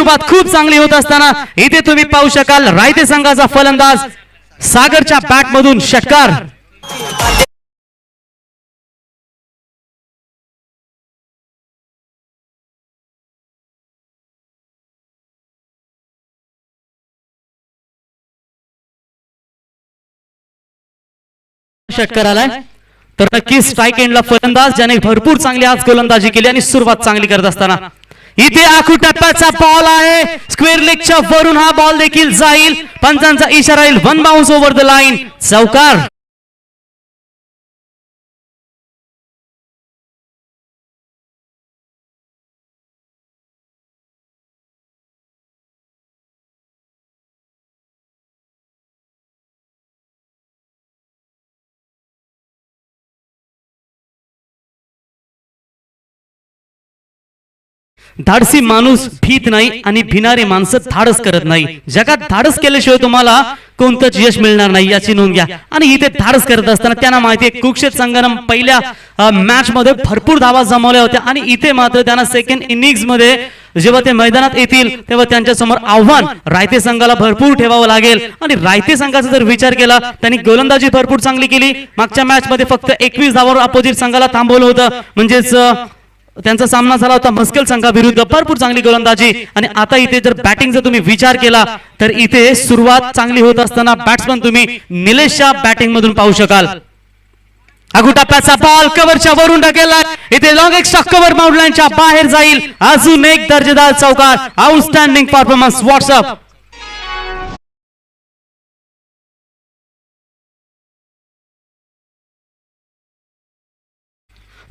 सुरुवात खूप चांगली होत असताना इथे तुम्ही पाहू शकाल रायते संघाचा फलंदाज सागरच्या बॅट मधून षटकार षटकार आलाय तर नक्कीच स्ट्राइक एंडला फलंदाज ज्याने भरपूर चांगली आज गोलंदाजी केली आणि सुरुवात चांगली करत असताना इथे आखू टप्प्याचा बॉल आहे स्क्वेअर लेगच्या वरून हा बॉल देखील जाईल पंचांचा इशारा येईल one bounce over the line चौकार धाडसी माणूस भीत नाही आणि भिणारे माणसं धाडस करत नाही जगात धाडस केल्याशिवाय तुम्हाला कोणतंच यश मिळणार नाही याची नोंद घ्या आणि इथे धाडस करत असताना त्यांना माहिती आहे कुरुक्षेत्र संघाने पहिल्या मॅच मध्ये भरपूर धावा जमवल्या होत्या आणि इथे मात्र त्यांना सेकंड इनिंग्स मध्ये जेव्हा ते मैदानात येतील तेव्हा त्यांच्या समोर आव्हान रायते संघाला भरपूर ठेवावं लागेल आणि रायते संघाचा जर विचार केला त्यांनी गोलंदाजी भरपूर चांगली केली मागच्या मॅच मध्ये फक्त 21 धावांवर अपोजिट संघाला थांबवलं होतं म्हणजेच त्यांचा सामना झाला होता मस्केल संघाविरुद्ध भरपूर चांगली गोलंदाजी आणि आता इथे जर बॅटिंगचा तुम्ही विचार केला तर इथे सुरुवात चांगली होत असताना बॅट्समन तुम्ही निलेशच्या बॅटिंग मधून पाहू शकाल अगू टप्प्याचा बॉल कव्हरच्या वरून ढकलला इथे लॉंग एक्स्ट्रा कव्हर माउंटलाईनच्या बाहेर जाईल अजून एक दर्जेदार चौकार आउटस्टँडिंग परफॉर्मन्स व्हॉट्सअप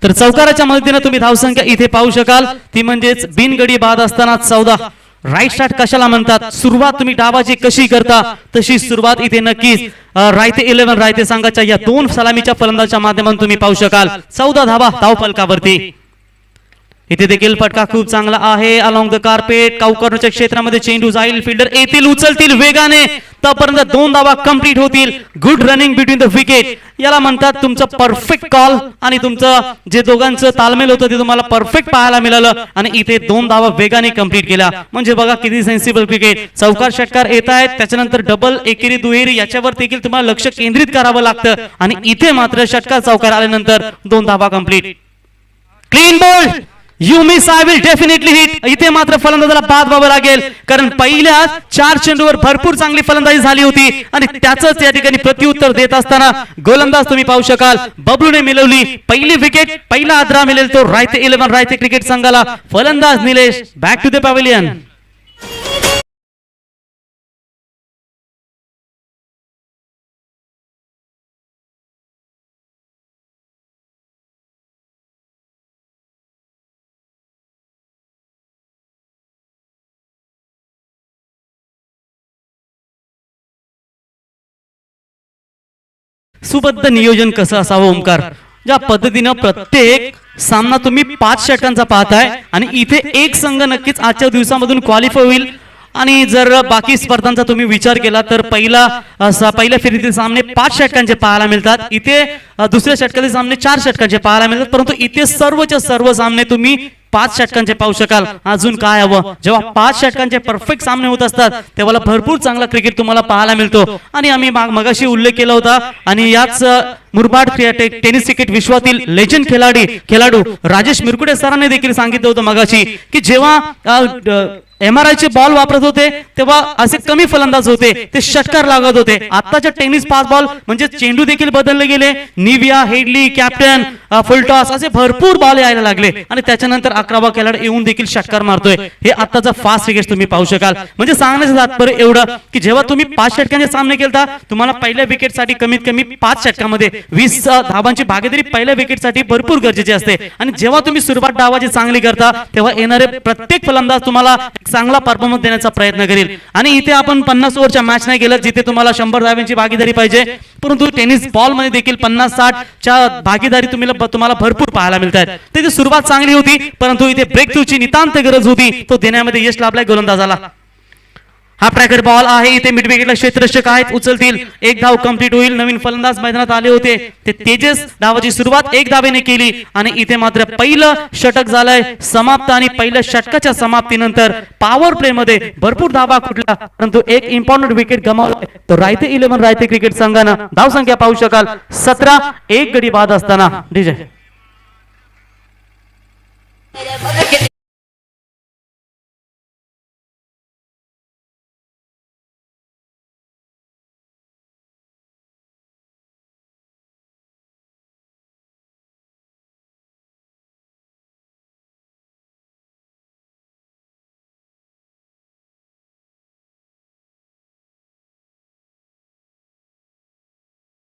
तर चौकाराच्या मदतीने तुम्ही धावसंख्या इथे पाहू शकाल ती म्हणजेच बिनगडी बाद असताना 14 राईट स्टार्ट कशाला म्हणतात सुरुवात तुम्ही डावाची कशी करता तशी सुरुवात इथे नक्कीच रायते 11 रायते संघाच्या या दोन सलामीच्या फलंदाजाच्या माध्यमातून तुम्ही पाहू शकाल 14 धावा धाव फलकावरती इथे देखील फटका खूप चांगला आहे अलॉंग द कार्पेट काउकॉर्नरच्या क्षेत्रामध्ये चेंडू जाईल फिल्डर येतील उचलतील वेगाने तोपर्यंत 2 धावा कंप्लीट होतील good running between the wicket याला म्हणतात तुमचं परफेक्ट कॉल आणि तुमचं जे दोघांचं तालमेल होतं ते तुम्हाला परफेक्ट पाहायला मिळालं आणि इथे 2 धावा वेगाने कंप्लीट केल्या म्हणजे बघा किती सेन्सिबल क्रिकेट चौकार षटकार येत आहेत त्याच्यानंतर डबल एकेरी दुहेरी याच्यावर देखील तुम्हाला लक्ष केंद्रित करावं लागतं आणि इथे मात्र षटकार चौकार आल्यानंतर 2 धावा complete clean ball you miss I will definitely hit इथे मात्र फलंदाजाला बाद व्हावं लागेल कारण पहिल्या 4 चेंडूवर भरपूर चांगली फलंदाजी झाली होती आणि त्याचंच या ठिकाणी प्रत्युत्तर देत असताना गोलंदाज तुम्ही पाहू शकाल बबलूने मिळवली पहिली विकेट पहिला आदरा मिळेल तो रायते 11 रायते क्रिकेट संघाला फलंदाज Nilesh back to the pavilion सुबद्ध नियोजन कसं असावं ओमकार ज्या पद्धतीनं प्रत्येक सामना तुम्ही 5 षटकांचा पाहताय आणि इथे एक संघ नक्कीच आजच्या दिवसामधून क्वालिफाय होईल आणि जर बाकी स्पर्धांचा तुम्ही विचार केला तर पहिल्या फेरीतील सामने 5 षटकांचे पाहायला मिळतात इथे दुसऱ्या षटकातील सामने 4 षटकांचे पाहायला मिळतात परंतु इथे सर्वच्या सर्व सामने तुम्ही 5 षटकांचे पाहू शकाल अजून काय हवं जेव्हा 5 षटकांचे परफेक्ट सामने होत असतात तेव्हा भरपूर चांगला क्रिकेट तुम्हाला पाहायला मिळतो आणि आम्ही मगाशी उल्लेख केला होता आणि याच मुरबाड टेनिस क्रिकेट विश्वातील लेजंड खेळाडू राजेश मिरकुटे सरांनी देखील सांगितलं होतं मगाशी की जेव्हा MRI चे बॉल वापरत होते तेव्हा असे कमी फलंदाज होते ते षटकार लागत होते आताच्या टेनिस पास बॉल म्हणजे चेंडू देखील बदलले गेले निविया हेडली कॅप्टन फुलटॉस असे भरपूर बॉल यायला लागले आणि त्याच्यानंतर 11वा खेळाडू येऊन देखील षटकार मारतोय हे आताचा फास्ट क्रिकेट तुम्ही पाहू शकाल म्हणजे सांगण्याचं तात्पर्य एवढं की जेव्हा तुम्ही 5 षटकांचे सामने खेळता तुम्हाला पहिल्या विकेटसाठी कमीत कमी 5 षटकामध्ये 20 धावांची भागीदारी पहिल्या विकेटसाठी भरपूर गरजेची असते आणि जेव्हा तुम्ही सुरुवात डावाची चांगली करता तेव्हा येणारे प्रत्येक फलंदाज तुम्हाला चांगला परफॉर्मन्स देण्याचा प्रयत्न करेल आणि इथे आपण 50 ओव्हरच्या मॅच नाही गेलं जिथे तुम्हाला 100 धावांची भागीदारी पाहिजे परंतु टेनिस बॉल मध्ये देखील 50-60 च्या भागीदारी तुम्हाला भरपूर पाहायला मिळतात त्याची सुरुवात चांगली होती परंतु इथे ब्रेक थ्रूची नितांत गरज होती तो देण्यामध्ये यश लाभलाय गोलंदाजाला हा ट्रॅकर बॉल आहे इथे मिड विकेटला क्षेत्ररक्षक आहेत उचलतील. एक धाव कंप्लीट होईल. नवीन फलंदाज मैदानात आले होते ते तेजस. धावाची सुरुवात एक धावेने केली आणि इथे मात्र पहिलं षटक झालंय समाप्त आणि पहिल्या षटकाच्या समाप्तीनंतर पॉवर प्ले मध्ये भरपूर धावा कुठला परंतु एक इम्पॉर्टंट विकेट गमावला. तो रायते 11 रायते क्रिकेट संघानं धाव संख्या पाहू शकाल 17. एक गडी बाद असताना डीजे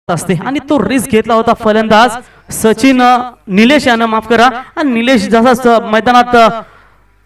असते आणि तो रिस्क घेतला होता फलंदाज सचिन निलेश यानं माफ करा. आणि निलेश जसा मैदानात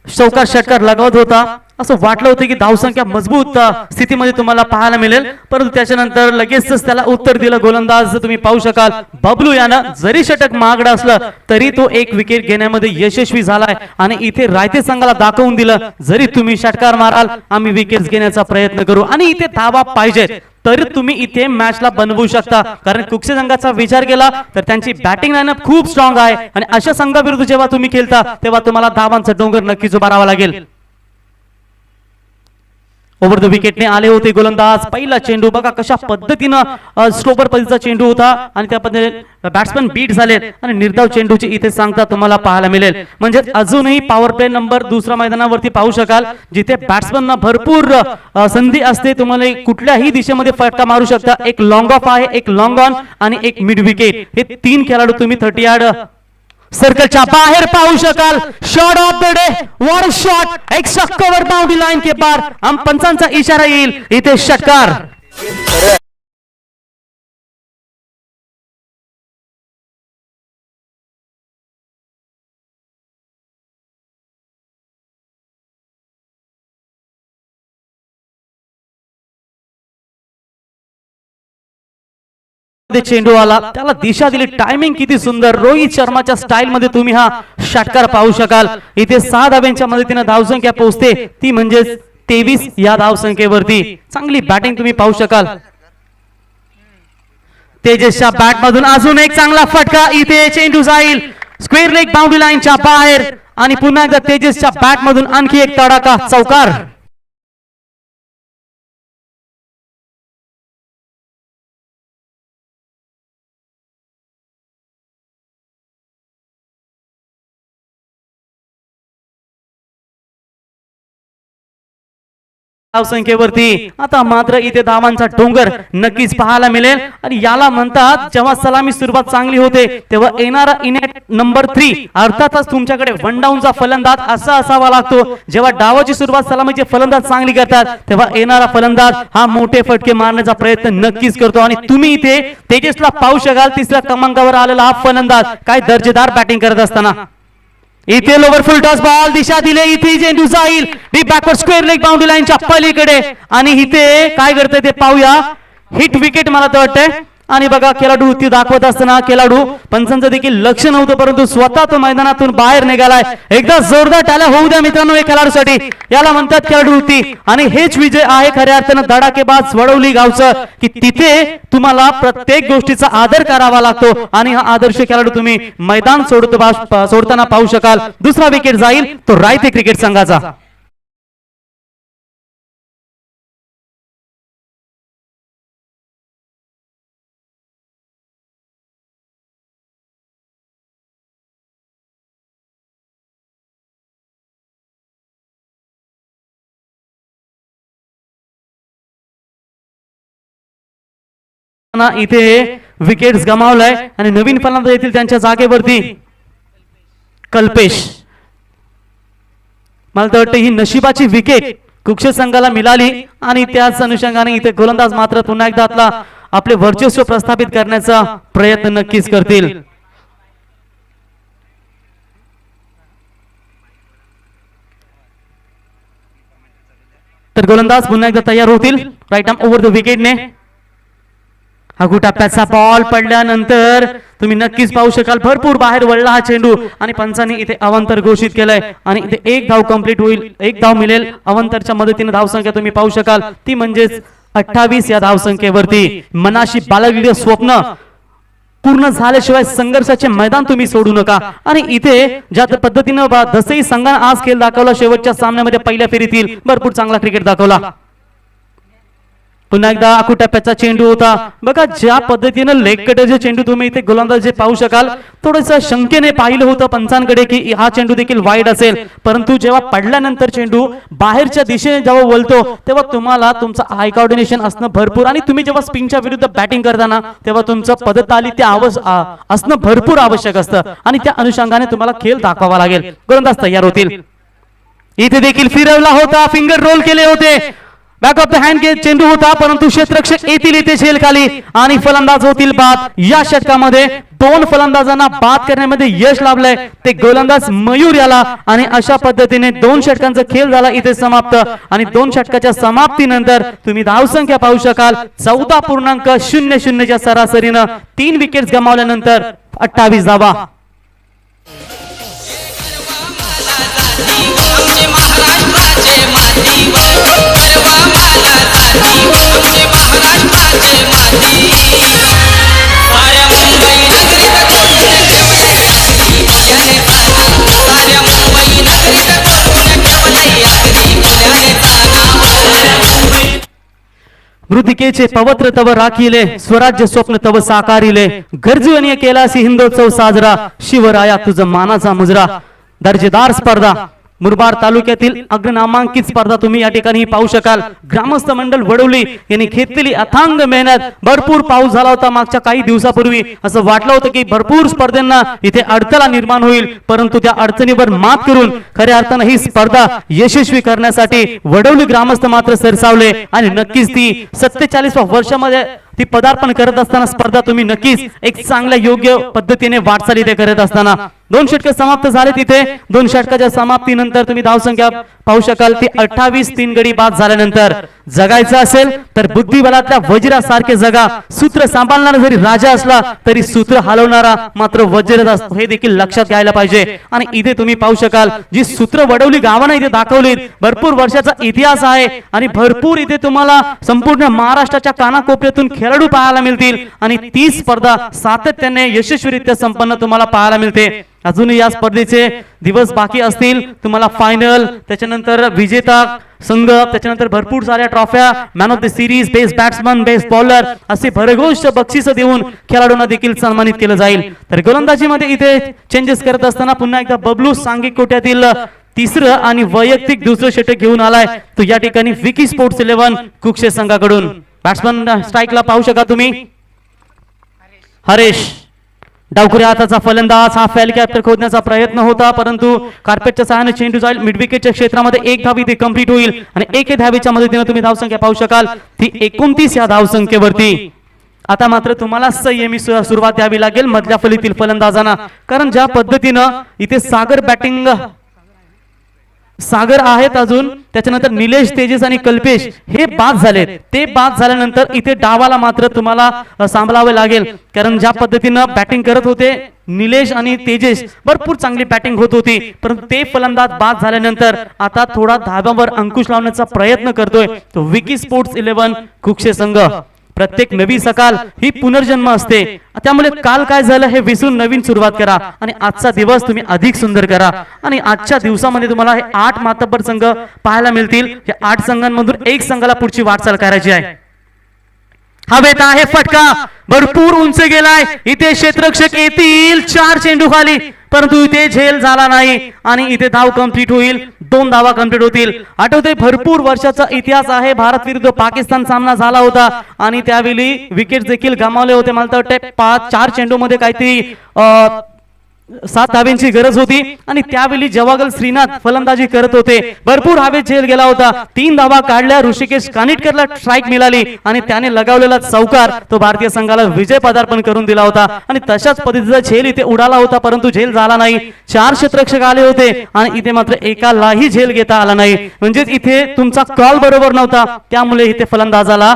चौकार षटकार लगावत होता असं वाटलं होतं की धावसंख्या मजबूत स्थितीमध्ये तुम्हाला पाहायला मिळेल परंतु त्याच्यानंतर लगेचच त्याला उत्तर दिलं गोलंदाज. तुम्ही पाहू शकाल बबलू यानं जरी षटक महागडं असलं तरी तो एक विकेट घेण्यामध्ये यशस्वी झालाय आणि इथे रायते संघाला दाखवून दिलं जरी तुम्ही षटकार माराल आम्ही विकेट घेण्याचा प्रयत्न करू आणि इथे धावा पाहिजेत तर तुम्ही इथे मॅचला बनवू शकता. कारण कुक्षे संघाचा विचार केला तर त्यांची बॅटिंग लाईनअप खूप स्ट्रॉंग आहे आणि अशा संघाविरुद्ध जेव्हा तुम्ही खेळता तेव्हा तुम्हाला धावांचा डोंगर नक्कीच उभारावा लागेल. ओव्हर द विकेटने आले होते गोलंदाज. पहिला चेंडू बघा कशा पद्धतीनं स्लोपर पद्धतीचा चेंडू होता आणि त्या पद्धतीने बॅट्समन बीट झाले आणि निर्धाव चेंडूची इथे सांगता तुम्हाला पाहायला मिळेल. म्हणजे अजूनही पॉवर प्ले नंबर दुसऱ्या मैदानावरती पाहू शकाल जिथे बॅट्समनना भरपूर संधी असते. तुम्हाला कुठल्याही दिशेमध्ये फटका मारू शकता. एक लॉंग ऑफ आहे एक लॉंग ऑन आणि एक मिड विकेट हे 3 खेळाडू तुम्ही 30 यार्ड सर्कलच्या बाहेर पाहू शकाल. शॉट ऑफ द डे वर shot extra cover boundary line के पार. हम पंचांचा इशारा येईल इथे षटकार. चेंडू आला त्याला दिशा दिली. टायमिंग किती सुंदर. रोहित शर्माच्या स्टाईल मध्ये तुम्ही हा षटकार पाहू शकाल. इथे 6 धाव्यांच्या मदतीने धावसंख्या पोहोचते ती म्हणजे 23 या धावसंख्येवरती. चांगली बॅटिंग तुम्ही पाहू शकाल. तेजसच्या बॅट मधून अजून एक चांगला फटका. इथे चेंडू जाईल स्क्वेअर लेग बाउंड्री लाईनच्या बाहेर आणि पुन्हा एकदा तेजसच्या बॅट मधून आणखी एक तडाखा चौकार. धावसंख्येवरती आता मात्र इथे धावांचा डोंगर नक्कीच पाहायला मिळेल आणि याला म्हणतात जेव्हा सलामी सुरुवात चांगली होते तेव्हा येणारा इनेट नंबर 3 अर्थातच तुमच्याकडे वन डाऊनचा फलंदाज असा असावा लागतो. जेव्हा डावाची सुरुवात सलामीचे फलंदाज चांगली करतात तेव्हा येणारा फलंदाज हा मोठे फटके मारण्याचा प्रयत्न नक्कीच करतो आणि तुम्ही इथे तेजसला पाहू शकाल. 3ऱ्या क्रमांकावर आलेला हा फलंदाज काय दर्जेदार बॅटिंग करत असताना इथे लोवर फुल टॉस बॉल दिशा दिले. इथे चेंडू जाईल deep backward square leg boundary लाईनच्या पलीकडे आणि इथे काय करते ते पाहूया. हिट विकेट मला तर वाटतंय आणि बघा खेळाडू ती दाखवत असताना खेळाडू पंचांचं देखील लक्ष नव्हतं परंतु स्वतः तो मैदानातून बाहेर निघालाय. एकदा जोरदार टाळ्या होऊ द्या मित्रांनो या खेळाडूसाठी. याला म्हणतात खेळाडू ती आणि हेच विजय आहे खऱ्या अर्थानं धडाकेबाज वडवली गावचं की तिथे तुम्हाला प्रत्येक गोष्टीचा आदर करावा लागतो आणि हा आदर्श खेळाडू तुम्ही मैदान सोडताना पाहू शकाल. दुसरा विकेट जाईल तो रायते क्रिकेट संघाचा. इथे विकेट्स गमावलाय आणि नवीन फलंदाज येतील त्यांच्या जागेवरती कल्पेश. मला तर वाटतं ही नशिबाची विकेट कुक्षे संघाला मिळाली आणि त्याच अनुषंगाने इथे गोलंदाज मात्र पुन्हा एकदा आपले वर्चस्व प्रस्थापित करण्याचा प्रयत्न नक्कीच करतील. तर गोलंदाज पुन्हा एकदा तयार होतील. राईट आर्म ओव्हर द विकेटने हागू टप्प्याचा बॉल पडल्यानंतर तुम्ही नक्कीच पाहू शकाल भरपूर बाहेर वळला हा चेंडू आणि पंचांनी इथे अवंतर घोषित केलंय आणि इथे एक धाव कंप्लीट होईल, एक धाव मिळेल अवंतरच्या मदतीने. धावसंख्या तुम्ही पाहू शकाल ती म्हणजेच 28 या धावसंख्येवरती. मनाशी बाळगलेलं स्वप्न पूर्ण झाल्याशिवाय संघर्षाचे मैदान तुम्ही सोडू नका. आणि इथे ज्या पद्धतीनं दसई संघाने आज खेळ दाखवला, शेवटच्या सामन्यामध्ये पहिल्या फेरीतील भरपूर चांगला क्रिकेट दाखवला. पुन्हा एकदा आखू टप्प्याचा चेंडू होता बघा, ज्या पद्धतीनं लेग कटरचे चेंडू तुम्ही इथे गोलंदाजी पाहू शकाल. थोडस शंकेने पाहिलं होतं पंचांकडे की हा चेंडू देखील वाईड असेल, परंतु जेव्हा पडल्यानंतर चेंडू बाहेरच्या दिशेने जेव्हा वळतो तेव्हा तुम्हाला तुमचं आय कोऑर्डिनेशन असणं भरपूर, आणि तुम्ही जेव्हा स्पिनच्या विरुद्ध बॅटिंग करताना तेव्हा तुमचं पदताली ते असणं भरपूर आवश्यक असतं आणि त्या अनुषंगाने तुम्हाला खेळ दाखवावा लागेल. गोलंदाज तयार होतील. इथे देखील फिरवला होता, फिंगर रोल केले होते, बॅक ऑफ द हँड के चेंडू होता, परंतु क्षेत्ररक्षक येतील इथे झेल खाली आणि फलंदाज होतील बाद. या षटकामध्ये 2 फलंदाजांना बाद करण्यामध्ये यश लाभलंय ते गोलंदाज मयूर याला. आणि अशा पद्धतीने 2 षटकांचा खेळ झाला इथे समाप्त. आणि 2 षटकाच्या समाप्तीनंतर तुम्ही धावसंख्या पाहू शकाल 14.00 च्या सरासरीनं 3 विकेट्स गमावल्यानंतर 28 धावा. मृतिकेचे पवित्र तव राखिले, स्वराज्य स्वप्न तव साकारिले, गरजूने केलासी हिंदोत्सव साजरा, शिवराया तुझ मानाचा मुजरा. दर्जेदार स्पर्धा मुरबाड तालुक्यातील अग्रनामांकित स्पर्धा तुम्ही या ठिकाणी पाहू शकाल. ग्रामस्थ मंडळ वडवली यांनी घेतलेली अथांग मेहनत. भरपूर पाऊस झाला होता मागच्या काही दिवसापूर्वी, असं वाटलं होतं की भरपूर स्पर्धेंना इथे अडथळा निर्माण होईल, परंतु त्या अडचणीवर मात करून खऱ्या अर्थानं ही स्पर्धा यशस्वी करण्यासाठी वडवली ग्रामस्थ मात्र सरसावले. आणि नक्कीच ती 47व्या वर्षामध्ये ती पदार्पण करत असताना स्पर्धा तुम्ही नक्कीच एक चांगल्या योग्य पद्धतीने वाटचाल इथे करत असताना 2 षटके समाप्त झाले. तिथे 2 षटकाच्या समाप्तीनंतर तुम्ही धावसंख्या पाहू शकाल ती 28. 3 गडी बाद झाल्यानंतर जगायचं असेल तर बुद्धिबलातल्या वज्रासारखे जगा. सूत्र सांभाळणारा जरी राजा असला तरी सूत्र हलवणारा मात्र वज्रच असतो, हे देखील लक्षात घ्यायला पाहिजे. आणि इथे तुम्ही पाहू शकाल जी सूत्र वडवली गावानं इथे दाखवलीत. भरपूर वर्षाचा इतिहास आहे आणि भरपूर इथे तुम्हाला संपूर्ण महाराष्ट्राच्या कानाकोपऱ्यातून खेळाडू पाहायला मिळतील आणि ती स्पर्धा सातत्याने यशस्वीरित्या संपन्न तुम्हाला पाहायला मिळते. अजूनही या स्पर्धेचे दिवस बाकी असतील. तुम्हाला फायनल, त्याच्यानंतर विजेता संघ, त्याच्यानंतर भरपूर साऱ्या ट्रॉफ्या, man of the series, best batsman, best bowler असे भरघोष बक्षीस देऊन खेळाडूंना देखील सन्मानित केलं जाईल. तर गोलंदाजीमध्ये इथे चेंजेस करत असताना पुन्हा एकदा बबलू सांघिक कोट्यातील 3रं आणि वैयक्तिक 2रं षटक घेऊन आलाय तो या ठिकाणी विकी स्पोर्ट्स 11 कुक्षे संघाकडून. बॅट्समन स्ट्राईकला पाहू शका तुम्ही हरेश. डावखुऱ्या हाताचा फलंदाज, हा फेल कॅप्चर खोदण्याचा प्रयत्न होता, परंतु कार्पेटच्या सहाय्याने चेंडू जाईल मिड विकेटच्या क्षेत्रामध्ये. 1 धाव इथे कंप्लीट होईल आणि 1 धावेच्या मदतीने तुम्ही धावसंख्या पाहू शकाल ती 29 या धावसंख्येवरती. आता मात्र तुम्हाला संयमी सुरुवात द्यावी लागेल मधल्या फलीतील फलंदाजांना, कारण ज्या पद्धतीनं इथे सागर आहेत अजून, त्याच्यानंतर निलेश, तेजस आणि कल्पेश हे बाद झालेत. ते बाद झाल्यानंतर इथे डावाला मात्र तुम्हाला सांभाळावे लागेल, कारण ज्या पद्धतीनं बॅटिंग करत होते निलेश आणि तेजस भरपूर चांगली बॅटिंग होत होती, परंतु ते फलंदाज बाद झाल्यानंतर आता थोडा धाब्यावर अंकुश लावण्याचा प्रयत्न करतोय तो विकी स्पोर्ट्स 11 कुक्षे संघ. प्रत्येक नवी सकाळ ही पुनर्जन्म असते, त्यामुळे काल काय झालं हे विसरून नवीन सुरुवात करा आणि आजचा दिवस तुम्ही अधिक सुंदर करा. आणि आजच्या दिवसामध्ये तुम्हाला हे 8 मातब्बर संघ पाहायला मिळतील. या 8 संघांमधून 1 संघाला पुढची वाटचाल करायची आहे. हवेत आहे फटका, भरपूर उंच गेलाय. इथे क्षेत्ररक्षक येतील 4 चेंडू खाली, परंतु इथे झेल झाला नाही आणि इथे धाव कंप्लीट होईल. 2 धावा कंप्लीट होतील. आठवते भरपूर वर्षाचा इतिहास आहे. भारत विरुद्ध पाकिस्तान सामना झाला होता आणि त्यावेळी विकेट देखील गमावले होते. मला वाटते 4 चेंडू मध्ये काहीतरी 7 धाब्यांची गरज होती आणि त्यावेळी जवागल श्रीनाथ फलंदाजी करत होते. भरपूर हवेत झेल गेला होता. 3 धावा काढल्या. ऋषिकेश कानिटकरला स्ट्राईक मिळाली आणि त्याने लगावलेला चौकार तो भारतीय संघाला विजय पदार्पण करून दिला होता. आणि तशाच पद्धतीचा झेल इथे उडाला होता, परंतु झेल झाला नाही. 4 क्षेत्ररक्षक आले होते आणि इथे मात्र एकालाही झेल घेता आला नाही. म्हणजेच इथे तुमचा कॉल बरोबर नव्हता, त्यामुळे इथे फलंदाजाला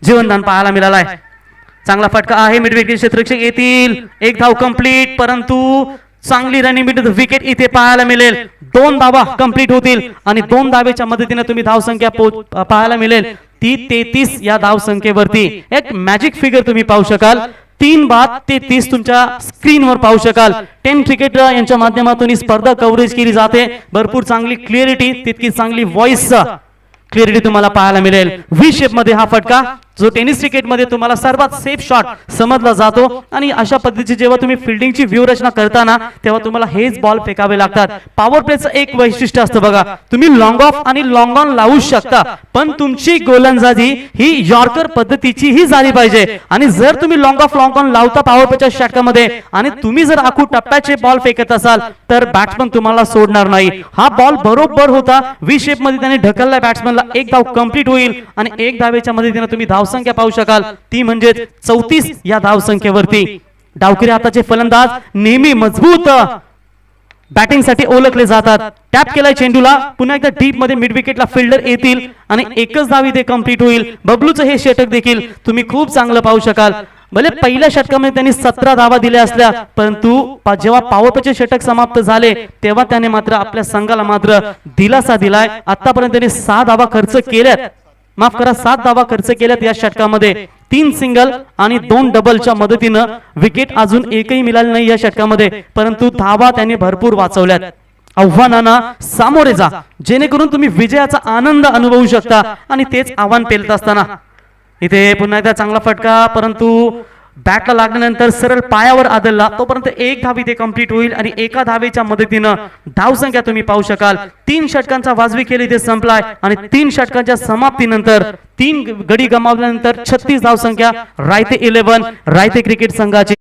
जीवनदान पाहायला मिळालाय. चांगला फटका आहे, मिडविकेट क्षेत्ररक्षक येतील, एक धाव कंप्लीट, परंतु चांगली रनिंग मिड विकेट इथे पाहायला मिळेल. 2 धावा कंप्लीट होतील आणि 2 धावेच्या मदतीने तुम्ही धावसंख्या पाहायला मिळेल ती 33 या धावसंख्येवरती. एक मॅजिक फिगर तुम्ही पाहू शकाल, 3 बाद 33 तुमच्या स्क्रीनवर पाहू शकाल. 10 क्रिकेट यांच्या माध्यमातून ही स्पर्धा कव्हरेज केली जाते. भरपूर चांगली क्लिअरिटी, तितकी चांगली व्हॉइस क्लिअरिटी तुम्हाला पाहायला मिळेल. व्ही शेप मध्ये हा फटका जो टेनिस क्रिकेट मध्ये तुम्हाला सर्वात सेफ शॉट समजला जातो आणि अशा पद्धतीची जेव्हा तुम्ही फिल्डिंगची व्यूहरचना करताना तेव्हा तुम्हाला हेच बॉल फेकावे लागतात. पॉवर प्लेचं एक वैशिष्ट्य असतं बघा, तुम्ही लॉंग ऑफ आणि लॉंग ऑन लावू शकता, पण तुमची गोलंदाजी ही यॉर्कर पद्धतीची ही झाली पाहिजे. आणि जर तुम्ही लॉंग ऑफ लॉंग ऑन लावता पॉवर प्लेच्या षटकामध्ये आणि तुम्ही जर आखू टप्प्याचे बॉल फेकत असाल तर बॅट्समन तुम्हाला सोडणार नाही. हा बॉल बरोबर होता, व्ही शेप मध्ये त्याने ढकलला बॅट्समनला, एक धाव कंप्लीट होईल आणि एक धावेच्या मदतीने तुम्ही धावसंख्या पाहू शकाल ती म्हणजे 34 या धावसंख्येवरती. डावखुरी हाताचे फलंदाज नेहमी मजबूत बॅटिंग साठी ओळखले जातात. टॅप केलाय चेंडूला, पुन्हा एकदा डीप मध्ये मिड विकेटला फिल्डर येतील आणि एकच धाव इथे कंप्लीट होईल. बबलूचं हे षटक देखील तुम्ही खूप चांगलं पाहू शकाल. भले पहिल्या षटकामध्ये त्यांनी 17 धावा दिल्या असल्या, परंतु जेव्हा पॉवर प्लेचे षटक समाप्त झाले तेव्हा त्याने मात्र आपल्या संघाला मात्र दिलासा दिलाय. आतापर्यंत त्यांनी 6 धावा खर्च केल्यात, माफ करा 7 धावा खर्च केल्यात या षटकामध्ये. 3 सिंगल आणि 2 डबलच्या मदतीनं विकेट अजून एकही मिळाली नाही या षटकामध्ये, परंतु धावा त्यांनी भरपूर वाचवल्यात. आव्हानांना सामोरे जा जेणेकरून तुम्ही विजयाचा आनंद अनुभवू शकता आणि तेच आव्हान पेलत असताना इथे पुन्हा एकदा चांगला फटका, परंतु बॅटला लागल्यानंतर सरळ पायावर आदळला, तोपर्यंत एक धाव इथे कंप्लीट होईल आणि एका धावेच्या मदतीनं धावसंख्या तुम्ही पाहू शकाल. 3 षटकांचा वाजवी खेळ इथे संपलाय आणि 3 षटकांच्या समाप्तीनंतर 3 गडी गमावल्यानंतर 36 धावसंख्या रायते 11 रायते क्रिकेट संघाची.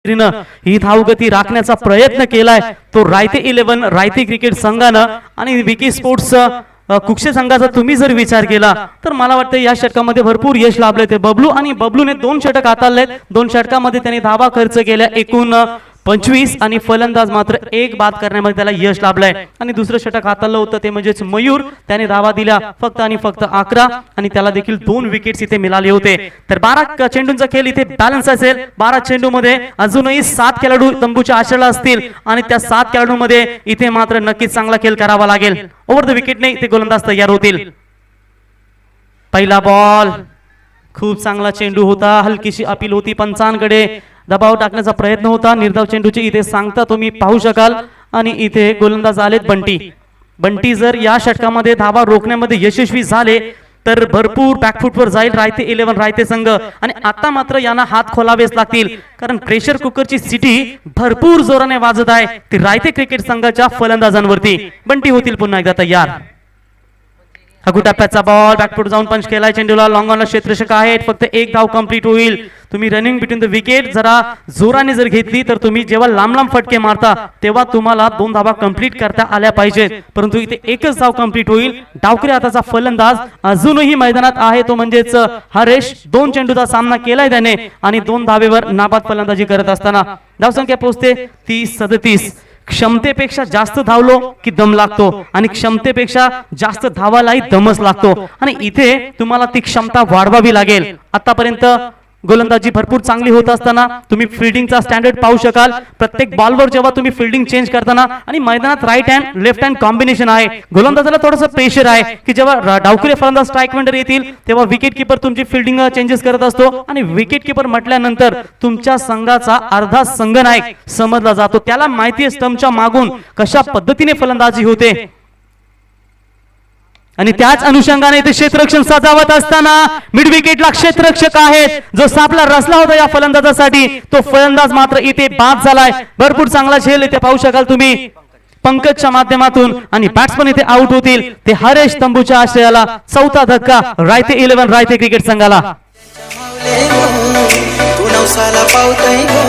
ही धावगती राखण्याचा प्रयत्न केलाय तो रायते 11 रायते क्रिकेट संघानं. आणि विकी स्पोर्ट्स कुक्षे संघाचा तुम्ही जर विचार केला तर मला वाटतं या षटकामध्ये भरपूर यश लाभले ते बबलू, आणि बबलूने 2 षटक हाताळलेत. 2 षटकामध्ये त्याने धावा खर्च केल्या एकूण 25 आणि फलंदाज मात्र 1 बाद करण्यामध्ये त्याला यश लाभलंय. आणि दुसरं षटक हाताळलं होतं ते म्हणजेच मयूर, त्याने धावा दिल्या फक्त आणि फक्त 11 आणि त्याला देखील 2 विकेट्स इथे मिळाले होते. तर 12 चेंडूंचा खेळ इथे बॅलन्स असेल. 12 चेंडू मध्ये अजूनही 7 खेळाडू तंबूच्या आशेला असतील आणि त्या 7 खेळाडूंमध्ये इथे मात्र नक्कीच चांगला खेळ करावा लागेल. ओव्हर द विकेटने इथे गोलंदाज तयार होतील. पहिला बॉल, खूप चांगला चेंडू होता, हलकीशी अपील होती पंचांकडे, दबाव टाकण्याचा प्रयत्न होता. निर्धाव चेंडूची इथे सांगता तुम्ही पाहू शकाल आणि इथे गोलंदाज आलेत बंटी. बंटी जर या षटकामध्ये धावा रोखण्यामध्ये यशस्वी झाले तर भरपूर बॅकफुटवर जाईल रायते 11 रायते संघ. आणि आता मात्र यांना हात खोलावेच लागतील कारण प्रेशर कुकरची सिटी भरपूर जोराने वाजत आहे ती रायते क्रिकेट संघाच्या फलंदाजांवरती. बंटी होतील पुन्हा एकदा तयार. हागू टप्प्याचा बॉल, बॅकफुट जाऊन पंच केलाय चेंडूला, लॉंग ऑनला क्षेत्ररक्षक आहेत, फक्त 1 धाव कंप्लीट होईल. तुम्ही रनिंग बिटवीन द विकेट जरा जोराने जर घेतली तर तुम्ही जेव्हा लांब लांब फटके मारता तेव्हा तुम्हाला 2 धावा कंप्लीट करता आल्या पाहिजेत, परंतु इथे एकच धाव कंप्लीट होईल. डावखुरी हाताचा फलंदाज अजूनही मैदानात आहे तो म्हणजेच हरेश. 2 चेंडूचा सामना केलाय त्याने आणि 2 धावेवर नाबाद फलंदाजी करत असताना धावसंख्या पोहोचते 30-37. क्षमतेपेक्षा जास्त धावलो की दम लागतो आणि क्षमतेपेक्षा जास्त धावालाही दमच लागतो आणि इथे तुम्हाला ती क्षमता वाढवावी लागेल. आतापर्यंत गोलंदाजी भरपूर चांगली होत असताना तुम्ही फिल्डिंगचा स्टँडर्ड पाहू शकाल. प्रत्येक बॉलवर जेव्हा तुम्ही फिल्डिंग चेंज करताना आणि मैदानात right hand left hand combination आहे, गोलंदाजाला थोडंसं प्रेशर आहे की जेव्हा डावखुले फलंदाज स्ट्राईक वर येतील तेव्हा विकेट किपर तुमची फिल्डिंग चेंजेस करत असतो आणि विकेट किपर म्हटल्यानंतर तुमच्या संघाचा अर्धा संघनायक समजला जातो. त्याला माहिती आहे स्टंपच्या मागून कशा पद्धतीने फलंदाजी होते आणि त्याच अनुषंगाने इथे क्षेत्ररक्षण सजावत असताना मिड विकेटला क्षेत्ररक्षक आहेत. जो सापला रचला होता या फलंदाजासाठी तो फलंदाज मात्र इथे बाद झालाय. भरपूर चांगला झेल इथे पाहू शकाल तुम्ही पंकजच्या माध्यमातून आणि बॅट्समन इथे आउट होतील. ते हरेश तंबूच्या आश्रयाला चौथा धक्का रायते 11 रायते क्रिकेट संघाला. तू नवसाला पावताय गो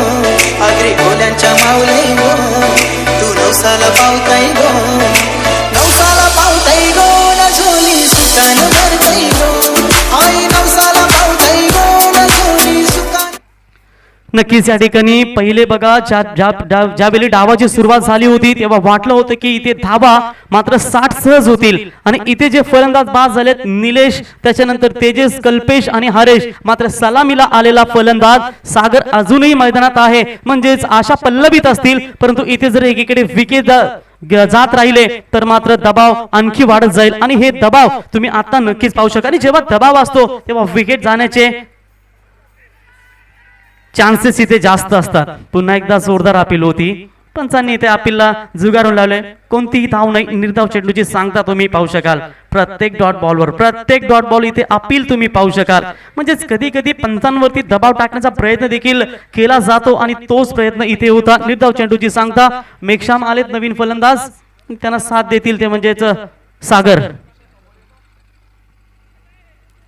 आगरी कोल्यांच्या मावले गो तू नवसाला पावताय गो नवसाला पावताय गो ना झोली सुकान भरताय गो आई नवसाला पावताय गो ना झोली सुकान. नक्कीच या ठिकाणी पहिले बघा ज्यावेळी डावाची सुरुवात झाली होती तेव्हा वाटलं होतं की इथे धावा मात्र 60 सहज होतील आणि इथे जे फलंदाज बाद झालेत निलेश, त्याच्यानंतर तेजस, कल्पेश आणि हरेश, मात्र सलामीला आलेला फलंदाज सागर अजूनही मैदानात आहे. म्हणजेच आशा पल्लवीत असतील, परंतु इथे जर एकीकडे विकेट जात राहिले तर मात्र दबाव आणखी वाढत जाईल आणि हे दबाव तुम्ही आता नक्कीच पाहू शकाल. आणि जेव्हा दबाव असतो तेव्हा विकेट जाण्याचे चान्सेस इथे जास्त असतात. पुन्हा एकदा जोरदार अपील होती, पंचांनी इथे अपीलला जुगारून लावले. कोणतीही धाव नाही, निर्धाव चेंडूची सांगता तुम्ही पाहू शकाल. प्रत्येक डॉट बॉलवर प्रत्येक डॉट बॉल इथे अपील तुम्ही पाहू शकाल. म्हणजेच कधी कधी पंचांवरती दबाव टाकण्याचा प्रयत्न देखील केला जातो आणि तोच प्रयत्न इथे होता. निर्धाव चेंडूची सांगता. मेघश्याम आलेत नवीन फलंदाज, त्यांना साथ देतील ते म्हणजेच सागर.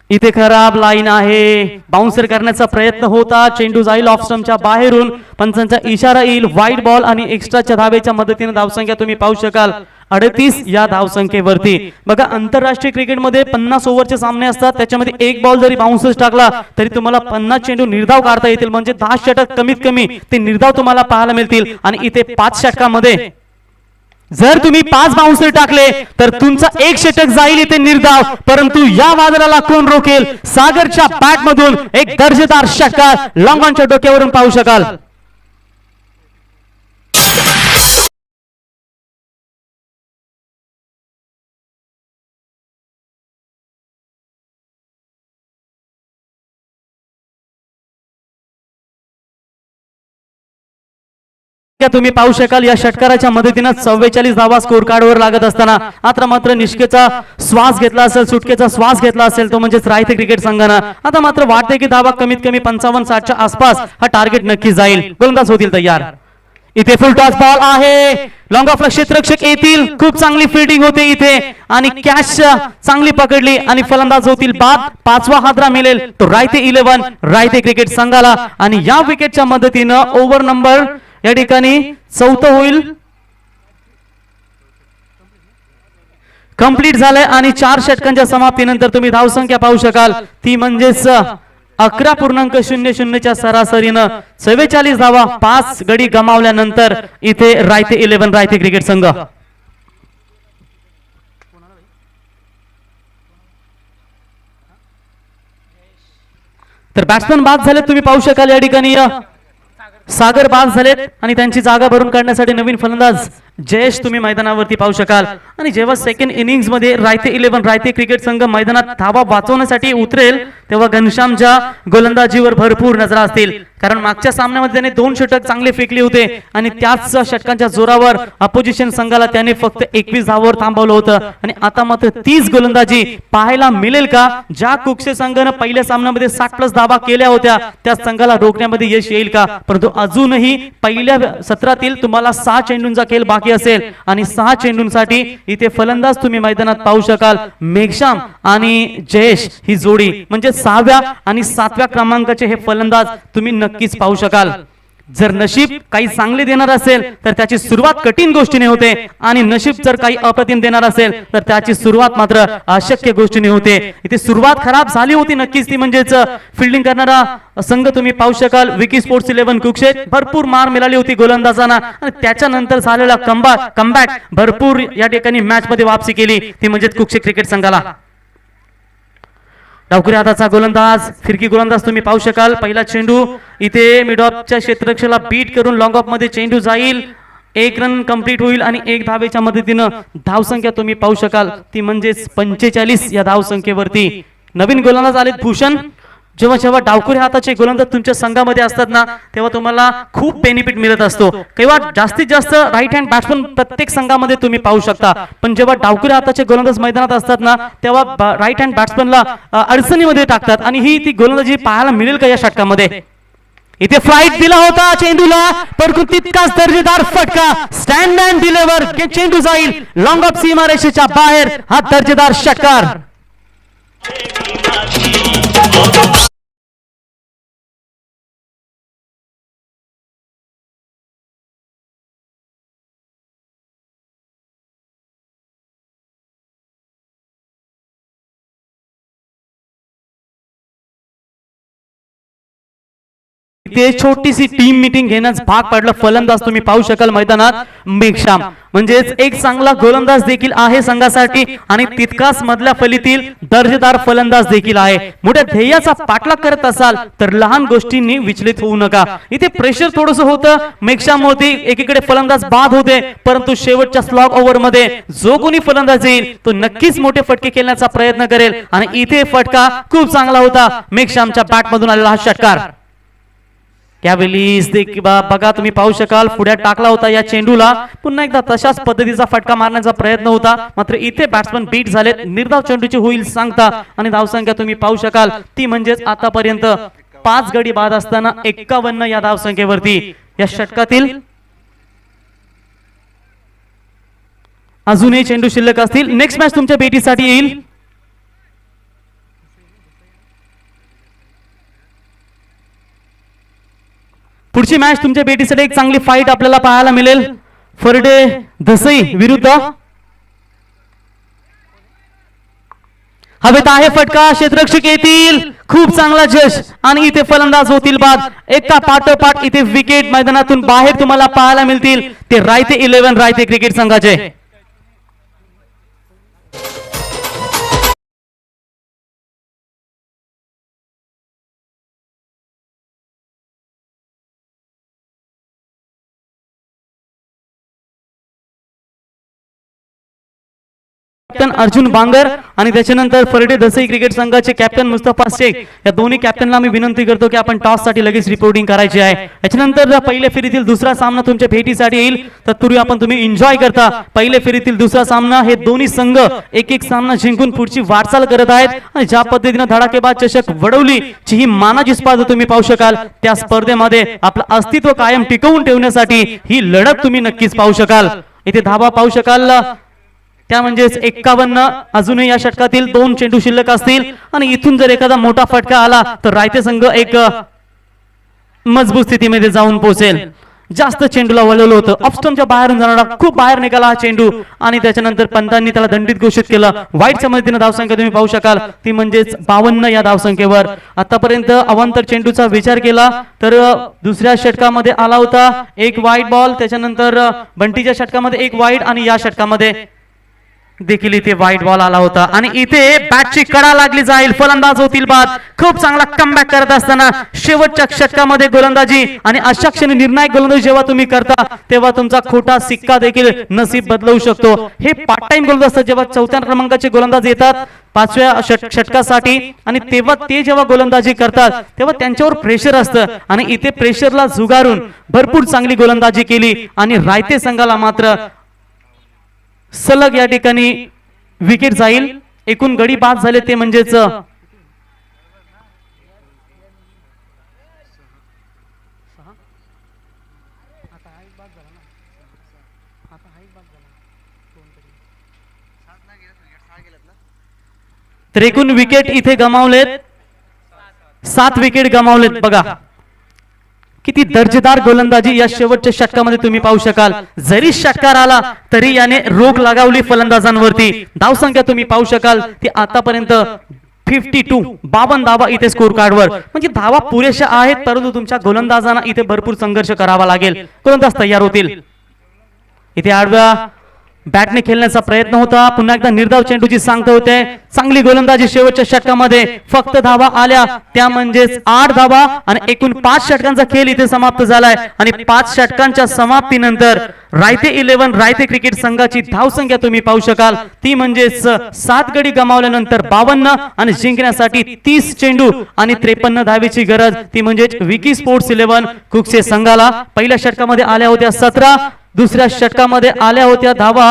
इथे खराब लाईन आहे, बाउन्सर करण्याचा प्रयत्न होता, चेंडू जाईल ऑफ स्टंपच्या बाहेरून, पंचांचा इशारा येईल वाईड बॉल आणि एक्स्ट्राच्या धावेच्या मदतीने धावसंख्या तुम्ही पाहू शकाल 38 या धावसंख्येवरती. बघा आंतरराष्ट्रीय क्रिकेटमध्ये 50 ओव्हरचे सामने असतात, त्याच्यामध्ये एक बॉल जरी बाउन्सर्स टाकला तरी तुम्हाला 50 चेंडू निर्धाव काढता येतील. म्हणजे 10 षटक कमीत कमी ते निर्धाव तुम्हाला पाहायला मिळतील आणि इथे 5 षटकामध्ये जर तुम्ही 5 बाउन्सर टाकले तर तुमचा एक षटक जाईल इथे निर्धाव. परंतु या वादळाला कोण रोखेल? सागरच्या बॅट मधून एक दर्जेदार षटकार लॉंग ऑनच्या डोक्यावरून पाहू शकाल. तुम्ही पाहू शकाल या षटकाराच्या मदतीने 44 धावा स्कोर कार्डवर लागत असताना आता मात्र निष्केचा श्वास घेतला असेल, सुटकेचा श्वास घेतला असेल तो म्हणजेच रायते क्रिकेट संघानं. आता मात्र वाटते की धावा कमीत कमी 55-60च्या आसपास हा टार्गेट नक्की जाईल. गोलंदाज होतील तयार. इथे फुल टॉस बॉल आहे, लॉंग ऑफला क्षेत्ररक्षक येतील. खूप चांगली फिल्डिंग होते इथे आणि कॅच चांगली पकडली आणि फलंदाज होतील बाद. 5वा हादरा मिळेल तो रायते 11 रायते क्रिकेट संघाला आणि या विकेटच्या मदतीनं ओव्हर नंबर या ठिकाणी 4 होईल, कंप्लीट झालंय आणि 4 षटकांच्या समाप्तीनंतर तुम्ही धावसंख्या पाहू शकाल ती म्हणजेच 11.00च्या सरासरीनं 44 धावा 5 गडी गमावल्यानंतर इथे रायते 11 रायते क्रिकेट संघ. तर बॅट्समन बाद झाले तुम्ही पाहू शकाल या ठिकाणी सागर बाद झालेत आणि त्यांची जागा भरून काढण्यासाठी नवीन फलंदाज जयेश तुम्ही मैदानावरती पाहू शकाल. आणि जेव्हा सेकंड इनिंग्स मध्ये रायते 11 रायते क्रिकेट संघ मैदानात धावा वाचवण्यासाठी उतरेल तेव्हा घनश्यामच्या गोलंदाजीवर भरपूर नजरा असतील. कारण मागच्या सामन्यामध्ये त्याने 2 षटक चांगले फेकले होते आणि त्याच षटकांच्या जोरावर अपोजिशन संघाला त्याने फक्त 21 धावांवर थांबवलं होतं. आणि आता मात्र 30 गोलंदाजी पाहायला मिळेल का? ज्या कुक्षे संघानं पहिल्या सामन्यामध्ये 60+ धावा केल्या होत्या त्या संघाला रोखण्यामध्ये यश येईल का? परंतु अजूनही पहिल्या सत्रातील तुम्हाला 6 चेंडूंचा खेळ बाकी असेल आणि 6 चेंडूंसाठी इथे फलंदाज तुम्ही मैदानात पाहू शकाल. मेघश्याम आणि जयेश ही जोडी म्हणजे 6व्या आणि 7व्या क्रमांकाचे हे फलंदाज तुम्ही नक्कीच पाहू शकाल. जर नशीब काही चांगले देणार असेल तर त्याची सुरुवात कठीण गोष्टीने होते आणि नशीब जर काही अप्रतिम देणार असेल तर त्याची सुरुवात मात्र अशक्य गोष्टीने होते. इथे सुरुवात खराब झाली होती नक्कीच ती म्हणजेच फिल्डिंग करणारा संघ तुम्ही पाहू शकाल विकी स्पोर्ट्स 11 कुक्षेत भरपूर मार मिळाली होती गोलंदाजांना आणि त्याच्यानंतर झालेला कमबॅक भरपूर या ठिकाणी मॅच मध्ये वापसी केली ती म्हणजे कुक्षे क्रिकेट संघाला. डावखुऱ्या हाताचा गोलंदाज, फिरकी गोलंदाज तुम्ही पाहू शकाल. पहिला चेंडू इथे मिड ऑफच्या क्षेत्ररक्षकाला बीट करून लॉंग ऑफ मध्ये चेंडू जाईल. 1 रन कंप्लीट होईल आणि 1 धावेच्या मदतीनं धावसंख्या तुम्ही पाहू शकाल ती म्हणजेच 45 या धावसंख्येवरती. नवीन गोलंदाज आलेत भूषण. जेव्हा जेव्हा डावखुऱ्या हाताचे गोलंदाज तुमच्या संघामध्ये असतात ना तेव्हा तुम्हाला खूप बेनिफिट मिळत असतो. किंवा जास्तीत जास्त राईट हँड बॅट्समन प्रत्येक संघामध्ये तुम्ही पाहू शकता, पण जेव्हा डावखुऱ्या हाताचे गोलंदाज मैदानात असतात ना तेव्हा राईट हँड बॅट्समनला अडचणीमध्ये टाकतात आणि ही ती गोलंदाजी पाहायला मिळेल का या षटकामध्ये. इथे फ्लाइट दिला होता चेंडूला, परंतु तितकाच दर्जेदार फटका. स्टँड अँड डिलिव्हर, चेंडू जाईल लॉंग ऑफ सीमारेषेच्या बाहेर. हा दर्जेदार षटकार. ते छोटीशी टीम मीटिंग घेण्यास भाग पडलं. फलंदाज तुम्ही पाहू शकाल मैदानात मेघश्याम, म्हणजेच एक चांगला गोलंदाज देखील आहे संघासाठी आणि तितकाच मधल्या फलीतील दर्जेदार फलंदाज देखील आहे. मोठ्या ध्येयाचा पाठलाग करत असाल तर लहान गोष्टींनी विचलित होऊ नका. इथे प्रेशर थोडस होतं मेघश्याम होती, एकीकडे फलंदाज बाद होते, परंतु शेवटच्या स्लॉग ओव्हर मध्ये जो कोणी फलंदाज येईल तो नक्कीच मोठे फटके खेळण्याचा प्रयत्न करेल आणि इथे फटका खूप चांगला होता. मेघश्यामच्या बॅट मधून आलेला हा षटकार. त्यावेळी बघा तुम्ही पाहू शकाल पुढ्यात टाकला होता या चेंडूला. पुन्हा एकदा तशाच पद्धतीचा फटका मारण्याचा प्रयत्न होता, मात्र इथे बॅट्समन बीट झालेत. निर्धाव चेंडूची होईल सांगता आणि धावसंख्या तुम्ही पाहू शकाल ती म्हणजेच आतापर्यंत 5 गडी बाद असताना 51 या धावसंख्येवरती. या षटकातील अजूनही चेंडू शिल्लक असतील. नेक्स्ट मॅच तुमच्या भेटीसाठी येईल. पुढची मॅच तुमच्या भेटीसाठी एक चांगली फाईट आपल्याला पाहायला मिळेल. फरडे धसई विरुद्ध हवेत आहे फटका. क्षेत्ररक्षक येतील, खूप चांगला जश आणि इथे फलंदाज होतील बाद. एका पाठोपाठ इथे विकेट मैदानातून बाहेर तुम्हाला पाहायला मिळतील. ते रायते 11 रायते क्रिकेट संघाचे. कॅप्टन अर्जुन बांगर आणि त्याच्यानंतर फरडे धसई क्रिकेट संघाचे कॅप्टन मुस्तफा शेख या दोन्ही कॅप्टनला मी विनंती करतो की आपण टॉस साठी लगेच रिपोर्टिंग करायची आहे. याच्यानंतर पहिल्या फेरीतील दुसरा सामना तुमच्या भेटीसाठी येईल. तत्पूर्वी आपण तुम्ही एन्जॉय करता पहिल्या फेरीतील दुसरा सामना. हे दोन्ही संघ एक एक सामना जिंकून पुढची वाटचाल करत आहेत आणि ज्या पद्धतीने धडाकेबाज चषक वडवली ची ही मानाची स्पर्धा तुम्ही पाहू शकाल. त्या स्पर्धेमध्ये आपलं अस्तित्व कायम टिकवून ठेवण्यासाठी ही लढत तुम्ही नक्कीच पाहू शकाल. इथे धावा पाहू शकाल त्या म्हणजेच 51. अजूनही या षटकातील 2 चेंडू शिल्लक असतील आणि इथून जर एखादा मोठा फटका आला तर रायते संघ एक मजबूत स्थितीमध्ये जाऊन पोहोचेल. जास्त चेंडूला वळवलं होतं, ऑफस्टंपच्या बाहेरून जाणारा खूप बाहेर निघाला हा चेंडू आणि त्याच्यानंतर पंतांनी त्याला दंडित घोषित केलं. वाईटच्या मदतीने धावसंख्या तुम्ही पाहू शकाल ती म्हणजेच 52 या धावसंख्येवर. आतापर्यंत अवांतर चेंडूचा विचार केला तर दुसऱ्या षटकामध्ये आला होता एक वाईट बॉल, त्याच्यानंतर बंटीच्या षटकामध्ये एक वाईट आणि या षटकामध्ये देखील इथे व्हाईट बॉल आला होता आणि इथे बॅटची कडा लागली जाईल. फलंदाज होतील बाद. खूप चांगला कमबॅक करत असताना शेवटच्या षटकामध्ये गोलंदाजी आणि अशा क्षणी निर्णायक गोलंदाजी जेव्हा तुम्ही करता तेव्हा तुमचा खोटा सिक्का देखील नसीब बदलवू शकतो. हे पार्ट टाइम गोलंदाज असतात. जेव्हा 4थ्या क्रमांकाचे गोलंदाज येतात 5व्या षटकासाठी आणि तेव्हा ते जेव्हा गोलंदाजी करतात तेव्हा त्यांच्यावर प्रेशर असतं आणि इथे प्रेशरला झुगारून भरपूर चांगली गोलंदाजी केली आणि रायते संघाला मात्र सलग या ठिकाणी विकेट जाईल. एकूण गडी बाद झाले ते म्हणजेच 3 विकेट इथे गमावलेत. 7 विकेट गमावलेत. बघा किती दर्जेदार गोलंदाजी या शेवटच्या षटकामध्ये तुम्ही पाहू शकाल. जरी षटकार आला तरी याने रोख लगावली फलंदाजांवरती. धावसंख्या तुम्ही पाहू शकाल ती आतापर्यंत 52 धावा इथे स्कोर कार्डवर. म्हणजे धावा पुरेशा आहेत परंतु तुमच्या गोलंदाजांना इथे भरपूर संघर्ष करावा लागेल. गोलंदाज तयार होतील. इथे आडव्या बॅटने खेळण्याचा प्रयत्न होता. पुन्हा एकदा निर्धाव चेंडूची सांगता होते. चांगली गोलंदाजी शेवटच्या षटकामध्ये फक्त धावा आल्या त्या म्हणजेच 8 धावा आणि एकूण 5 षटकांचा खेळ इथे समाप्त झालाय. आणि 5 षटकांच्या समाप्तीनंतर रायते 11 रायते क्रिकेट संघाची धावसंख्या तुम्ही पाहू शकाल ती म्हणजेच 7 गडी गमावल्यानंतर 52 आणि जिंकण्यासाठी 30 चेंडू आणि 53 धावेची गरज ती म्हणजेच विकी स्पोर्ट्स 11 कुकसे संघाला. पहिल्या षटकामध्ये आल्या होत्या 17, दुसऱ्या षटकामध्ये आल्या होत्या धावा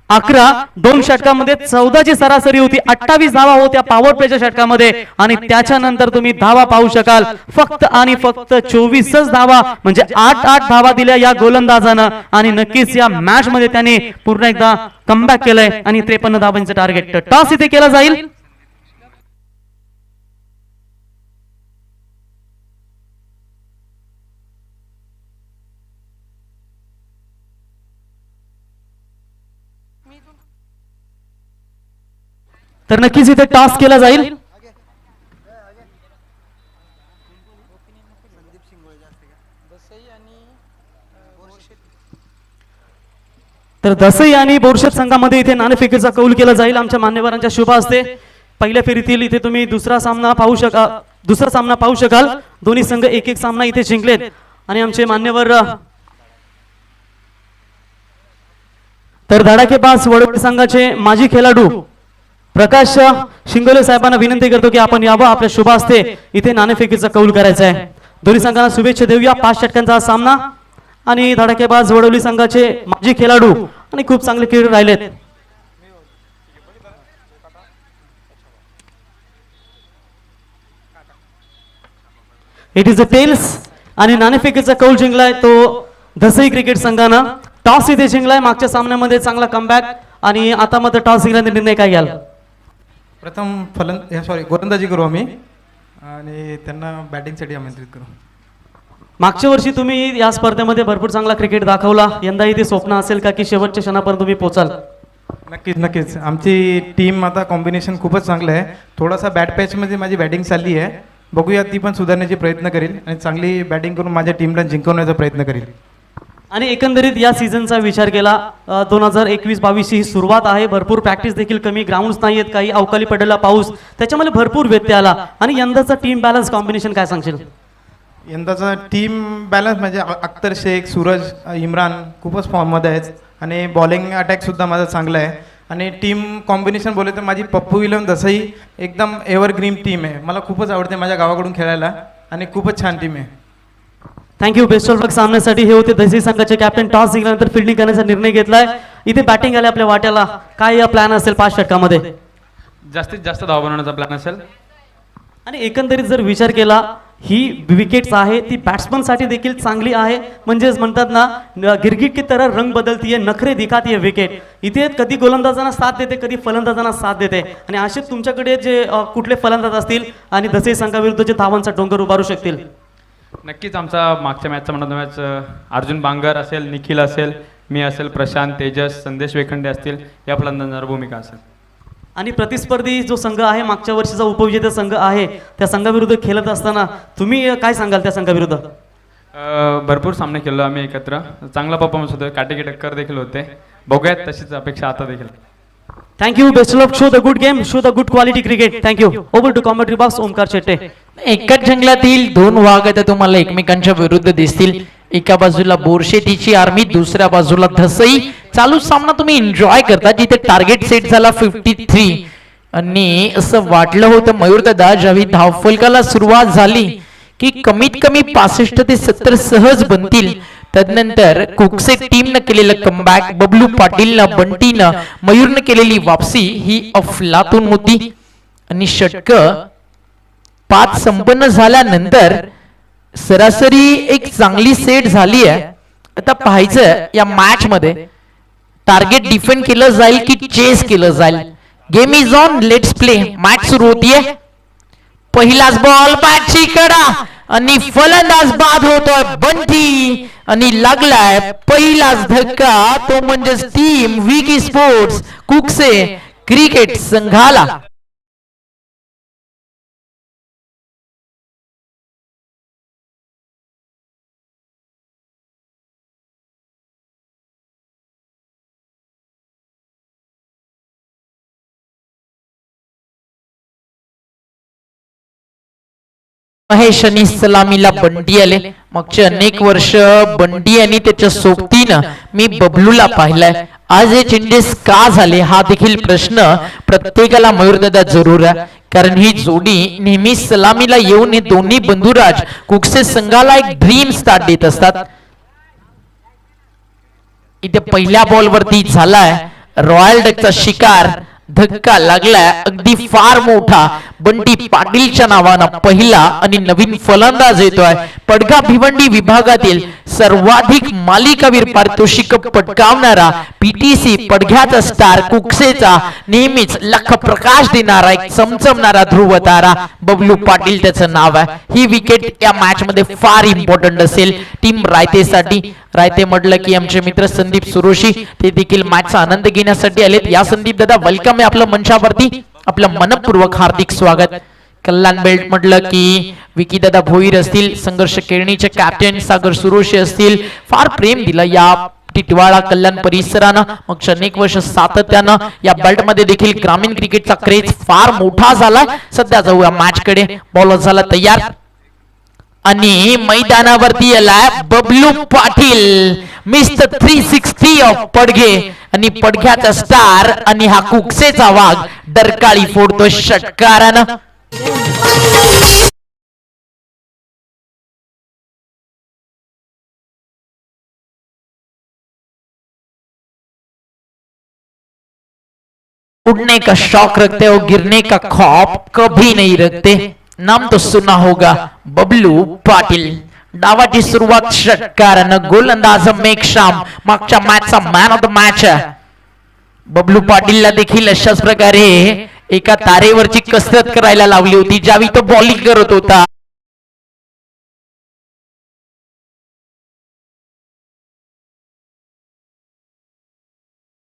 11, 2 षटकामध्ये 14 ची सरासरी होती. 28 धावा होत्या पॉवर प्लेच्या षटकामध्ये आणि त्याच्यानंतर तुम्ही धावा पाहू शकाल फक्त आणि फक्त 24च धावा म्हणजे 8 धावा दिल्या या गोलंदाजानं. आणि नक्कीच या मॅच मध्ये त्याने पूर्ण एकदा कमबॅक केलंय आणि 53 धावांचं टार्गेट. टॉस इथे केला जाईल. तर नक्कीच इथे टॉस केला जाईल. तर दसई आणि बोरशेत संघामध्ये इथे नाणेफेकीचा कौल केला जाईल आमच्या मान्यवरांच्या शुभ हस्ते. पहिल्या फेरीतील इथे तुम्ही दुसरा सामना पाहू शकाल. दोन्ही संघ एक सामना इथे जिंकलेत आणि आमचे मान्यवर तर धडाकेबाज वडोदरा संघाचे माजी खेळाडू प्रकाश शिंगोले साहेबांना विनंती करतो की आपण यावं. आपल्या शुभ हस्ते इथे नाणेफेकीचा कौल करायचा आहे. दोन्ही संघांना शुभेच्छा देऊया. 5 षटकांचा सामना आणि धडाकेबाज वडोली संघाचे माजी खेळाडू आणि खूप चांगले खेळ राहिलेत. इट इज अ टेल्स आणि नाणेफेकीचा कौल जिंकलाय तो दसई क्रिकेट संघानं. टॉस इथे जिंकलाय. मागच्या सामन्यामध्ये चांगला कमबॅक आणि आता मात्र टॉस जिंकल्याने निर्णय काय घ्याल? प्रथम गोलंदाजी करू आम्ही आणि त्यांना बॅटिंगसाठी आमंत्रित करू. मागच्या वर्षी तुम्ही या स्पर्धेमध्ये भरपूर चांगला क्रिकेट दाखवला. यंदाही ते स्वप्न असेल का की शेवटच्या क्षणापर्यंत तुम्ही पोचाल? नक्कीच आमची टीम आता कॉम्बिनेशन खूपच चांगलं आहे. थोडासा बॅट पॅचमध्ये माझी बॅटिंग चालली आहे. बघूया ती पण सुधारण्याचे प्रयत्न करेल आणि चांगली बॅटिंग करून माझ्या टीमला जिंकवण्याचा प्रयत्न करेल. आणि एकंदरीत या सीझनचा विचार केला 2021-22 ही सुरुवात आहे. भरपूर प्रॅक्टिस देखील कमी, ग्राउंड्स नाही आहेत, काही अवकाळी पडलेला पाऊस त्याच्यामध्ये भरपूर व्यत्यय आला. आणि यंदाचा टीम बॅलन्स कॉम्बिनेशन काय सांगशील? यंदाचा टीम बॅलन्स म्हणजे अख्तर शेख, सूरज, इम्रान खूपच फॉर्ममध्ये आहेत आणि बॉलिंग अटॅकसुद्धा माझा चांगला आहे. आणि टीम कॉम्बिनेशन बोलले तर माझी पप्पू विलम दसई एकदम एव्हरग्रीन टीम आहे. मला खूपच आवडते माझ्या गावाकडून खेळायला आणि खूपच छान टीम आहे. थँक्यू. बेस्ट ऑफ लक सामन्यासाठी. हे होते दसई संघाचे कॅप्टन. टॉस जिंकल्यानंतर फिल्डिंग करण्याचा निर्णय घेतलाय. इथे बॅटिंग आले आपल्या वाट्याला. काय प्लॅन असेल 5 षटकामध्ये? जास्तीत जास्त धाव बनवण्याचा प्लॅन असेल. आणि एकंदरीत जर विचार केला ही विकेट्स आहे ती बॅट्समन साठी देखील चांगली आहे. म्हणजेच म्हणतात ना गिरगिट की तरह रंग बदलती है, नखरे दिखाती है विकेट. इथे कधी गोलंदाजांना साथ देते, कधी फलंदाजांना साथ देते. आणि असे तुमच्याकडे जे कुठले फलंदाज असतील आणि दसई संघाविरुद्ध जे धावांचा डोंगर उभारू शकतील? नक्कीच आमचा मागच्या मॅचचा म्हणतो मॅच अर्जुन बांगर असेल, निखिल असेल, मी असेल, प्रशांत, तेजस, संदेश वेखंडे असतील या फलंदाजांवर भूमिका असेल. आणि प्रतिस्पर्धी जो संघ आहे मागच्या वर्षीचा उपविजेता संघ आहे त्या संघाविरुद्ध खेळत असताना तुम्ही काय सांगाल त्या संघाविरुद्ध? भरपूर सामने केलो आम्ही एकत्र. चांगला परफॉर्मन्स होतोय, काटेकी टक्कर देखील होते. बघूयात तशीच अपेक्षा आता देखील. Thank you. Best of show the good game, show the good quality cricket. Thank you. Over to commentary box Omkar Shette. एकाच जंगलातील 2 वाघ आता तुम्हाला एकमेकांच्या विरुद्ध दिसतील. एका बाजूला बोरशेटीची आर्मी, दुसऱ्या बाजूला धसई. चालू सामना तुम्ही एन्जॉय करता जिथे टार्गेट सेट झाला 53 आणि असं वाटलं होतं मयूर दादा ज्यावेळी धावफलकाला सुरुवात झाली की कमीत कमी 65 ते 70 सहज बनतील. तदनंतर कुकसे टीमनं केलेलं कमबॅक, बबलू पाटीलनं, बंटीनं, मयूरनं केलेली वापसी ही अफलातून होती. आणि षटक 5 संपन्न झाल्यानंतर सरासरी एक चांगली सेट झाली आहे. आता पाहायचं या मॅच मध्ये टार्गेट डिफेंड केलं जाईल की चेस केलं जाईल. Game is on, let's play. Match सुरू होतीये. पहिलाच बॉल बॅटची कडा आणि फलंदाज बाद होतोय बंटी आणि लागलाय पहिलाच धक्का. तो म्हणजे team Vicky sports Kukse cricket संघाला. महेश आणि सलामीला बंटी आले. मागचे अनेक वर्ष बंटी आणि त्याच्या सोबतीनं मी बबलूला पाहिलंय. आज हे चेंजेस का झाले हा देखील प्रश्न प्रत्येकाला मयूरदादा जरूर आहे. कारण ही जोडी नेहमी सलामीला येऊन हे दोन्ही बंधुराज कुकसे संघाला एक ड्रीम स्टार्ट देत असतात. इथे पहिल्या बॉल वरती झालाय रॉयल डकचा शिकार. धक्का लागलाय अगदी फार मोठा. बंटी पाटीलच्या नावानं पहिला आणि नवीन फलंदाज येतोय. पडघा भिवंडी विभागातील सर्वाधिक मालिकावीर पारितोषिक पटकावणारा पीटीसी पडघ्याचा स्टार कुकसेचा नेहमीच लख प्रकाश देणारा एक चमचमणारा ध्रुव तारा बबलू पाटील त्याचं नाव आहे. ही विकेट या मॅच मध्ये फार इम्पॉर्टंट असेल टीम रायतेसाठी. रायते म्हटलं की आमचे मित्र संदीप सुरोशी ते देखील मॅचचा आनंद घेण्यासाठी आलेत. या संदीप दादा वेलकम आहे आपलं मंचावरती. आपलं मनपूर्वक हार्दिक स्वागत. कल्याण बेल्ट म्हटलं की विकी दादा भोईर असतील, संघर्ष केळणीचे कॅप्टन सागर सुरोशी असतील, फार प्रेम दिलं या टिटवाळा कल्याण परिसरानं. मग अनेक वर्ष सातत्यानं या बेल्ट मध्ये देखील ग्रामीण क्रिकेटचा क्रेज फार मोठा झाला. सध्या जाऊया मॅच कडे. बॉलर झाला तयार आणि मैदानावरती आलाय बबलू पाटील मिस्टर 360 ऑफ पडघे आणि पडघ्याचा स्टार आणि हा कुकसेचा वाघ डरकाळी फोडतो षटकारानं. उड़ने का शौक रखते हो, गिरने का खौफ कभी नहीं रखते. नाम तो सुना होगा बबलू पाटील. डावाची सुरुवात षटकारानं. गोलंदाज मेघश्याम मागच्या मॅचचा man of the match. Bablu पाटीलला देखील अशाच प्रकारे एका तारेवरची कसरत करायला लावली होती ज्यावेळी तो बॉलिंग करत होता.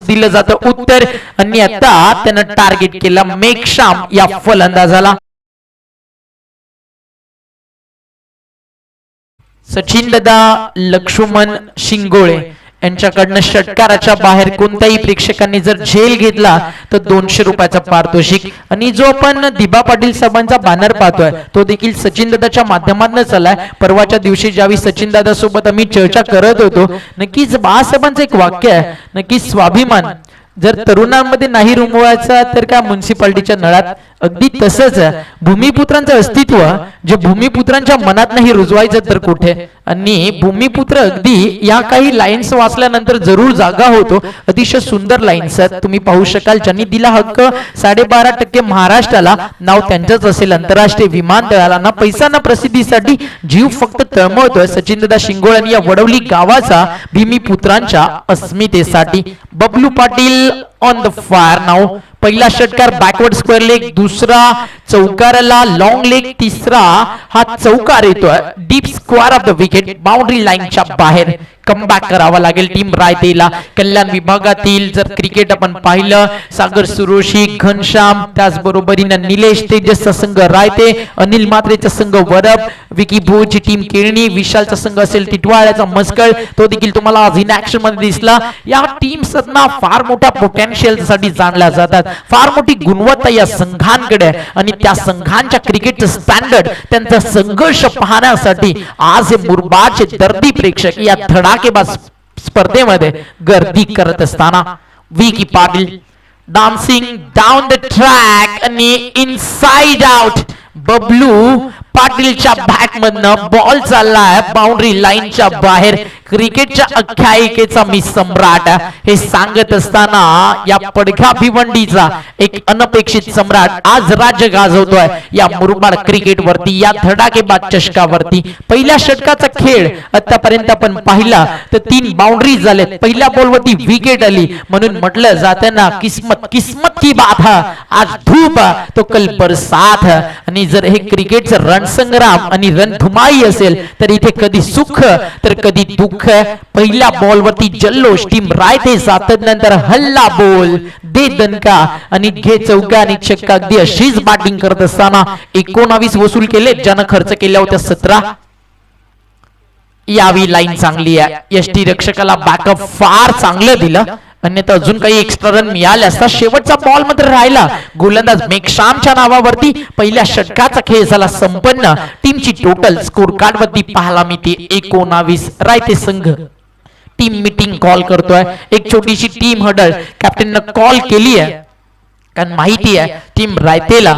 दिलं जातं उत्तर आणि आता त्यानं टार्गेट केलं मेघश्याम या फलंदाजाला. सचिन दादा लक्ष्मण शिंगोळे यांच्याकडनं षटकाराच्या बाहेर कोणत्याही प्रेक्षकांनी जर झेल घेतला तर 200 रुपयाचा पारितोषिक. आणि जो आपण दिबा पाटील साहेबांचा बॅनर पाहतोय तो देखील सचिन दादाच्या माध्यमातून चाललाय. परवाच्या दिवशी ज्यावेळी सचिन दादा सोबत आम्ही चर्चा करत होतो नक्कीच बाळासाहेबांचं एक वाक्य आहे, नक्कीच स्वाभिमान जर तरुणांमध्ये नाही रुमवायचा तर काय म्युन्सिपाल्टीच्या नळात. अगदी तसंच भूमिपुत्रांचं अस्तित्व जे भूमिपुत्रांच्या मनात नाही रुजवायचं तर कुठे. आणि भूमिपुत्र अगदी या काही लाईन्स वाचल्यानंतर जरूर जागा होतो. अतिशय सुंदर लाईन्स आहेत, तुम्ही पाहू शकाल. ज्यांनी दिला हक्क 12.5% महाराष्ट्राला नाव त्यांचंच असेल. आंतरराष्ट्रीय विमानतळाला ना पैसा ना प्रसिद्धीसाठी जीव फक्त तळमळतोय सचिनदादा शिंगोळे यांनी या वडवली गावाचा भूमिपुत्रांच्या अस्मितेसाठी. Bablu Patil on the fire नाव. पहिला षटकार बॅकवर्ड स्क्वेअर लेग, दुसरा चौकाराला लॉंग लेग, तिसरा हा चौकार येतोय deep square of the wicket boundary लाईनच्या बाहेर. कमबॅक करावा लागेल टीम रायतेला. कल्याण विभागातील जर क्रिकेट आपण पाहिलं सागर सुरोशी, घनश्याम, त्याचबरोबरीनं निलेश तेजसचा संघ रायते, अनिल मात्रेचा संघ वरब, विकी भोजची टीम केळणी, विशालचा संघ असेल टिटवाळ्याचा मस्कळ, तो देखील तुम्हाला आज इन ऍक्शन मध्ये दिसला. या टीम्सना फार मोठ्या पोटेन्शियल साठी जाणल्या जातात. फार मोठी गुणवत्ता या संघांकडे आणि त्या संघांच्या क्रिकेटचं स्टँडर्ड त्यांचा संघर्ष पाहण्यासाठी आज हे मुरबाडचे दर्दी प्रेक्षक या धडाकेबाज स्पर्धेमध्ये गर्दी करत असताना Vicky Patil dancing down the track आणि इनसाइड आउट. बबलू पाटीलच्या बॅट मधनं बॉल चाललाय बाउंड्री लाईनच्या बाहेर. क्रिकेटच्या आख्यायिकेचा मी सम्राट हे सांगत असताना या पडघा भिवंडीचा एक अनपेक्षित सम्राट आज राज्य गाजवतोय या मुरबाड क्रिकेट वरती, या धडाकेबाज चषकावरती. पहिल्या षटकाचा खेळ आतापर्यंत आपण पाहिला तर 3 बाउंड्री झालेत. पहिल्या बॉल वरती विकेट आली म्हणून म्हटलं जातं ना किस्मत किस्मत की बात है, आज धूप तो कल बरसात. आणि जर हे क्रिकेटचं रणसंग्राम आणि रणधुमाई असेल तर इथे कधी सुख तर कधी दुःख. पहिल्या बॉल वरती जल्लोष टीम रायते सातत नंतर हल्ला बोल दे दणका आणि घे चौका आणि छक्का. अगदी अशीच बॅटिंग करत असताना 19 वसूल केले ज्यानं खर्च केल्या होत्या 17. यावी लाईन चांगली आहे. यष्टी रक्षकाला बॅकअप फार चांगलं दिलं अन्यथा अजून काही एक्स्ट्रा रन मिळाले असता. शेवटचा बॉल मात्र राहिला गोलंदाज मेघश्यामच्या नावावरती. पहिल्या षटकाचा खेळ झाला संपन्न. टीमची टोटल स्कोर कार्ड वरती पाहायला मिळते 19. रायते संघ टीम मीटिंग कॉल करतोय. एक छोटीशी टीम हडल कॅप्टननं कॉल केली आहे, कारण माहिती आहे टीम रायतेला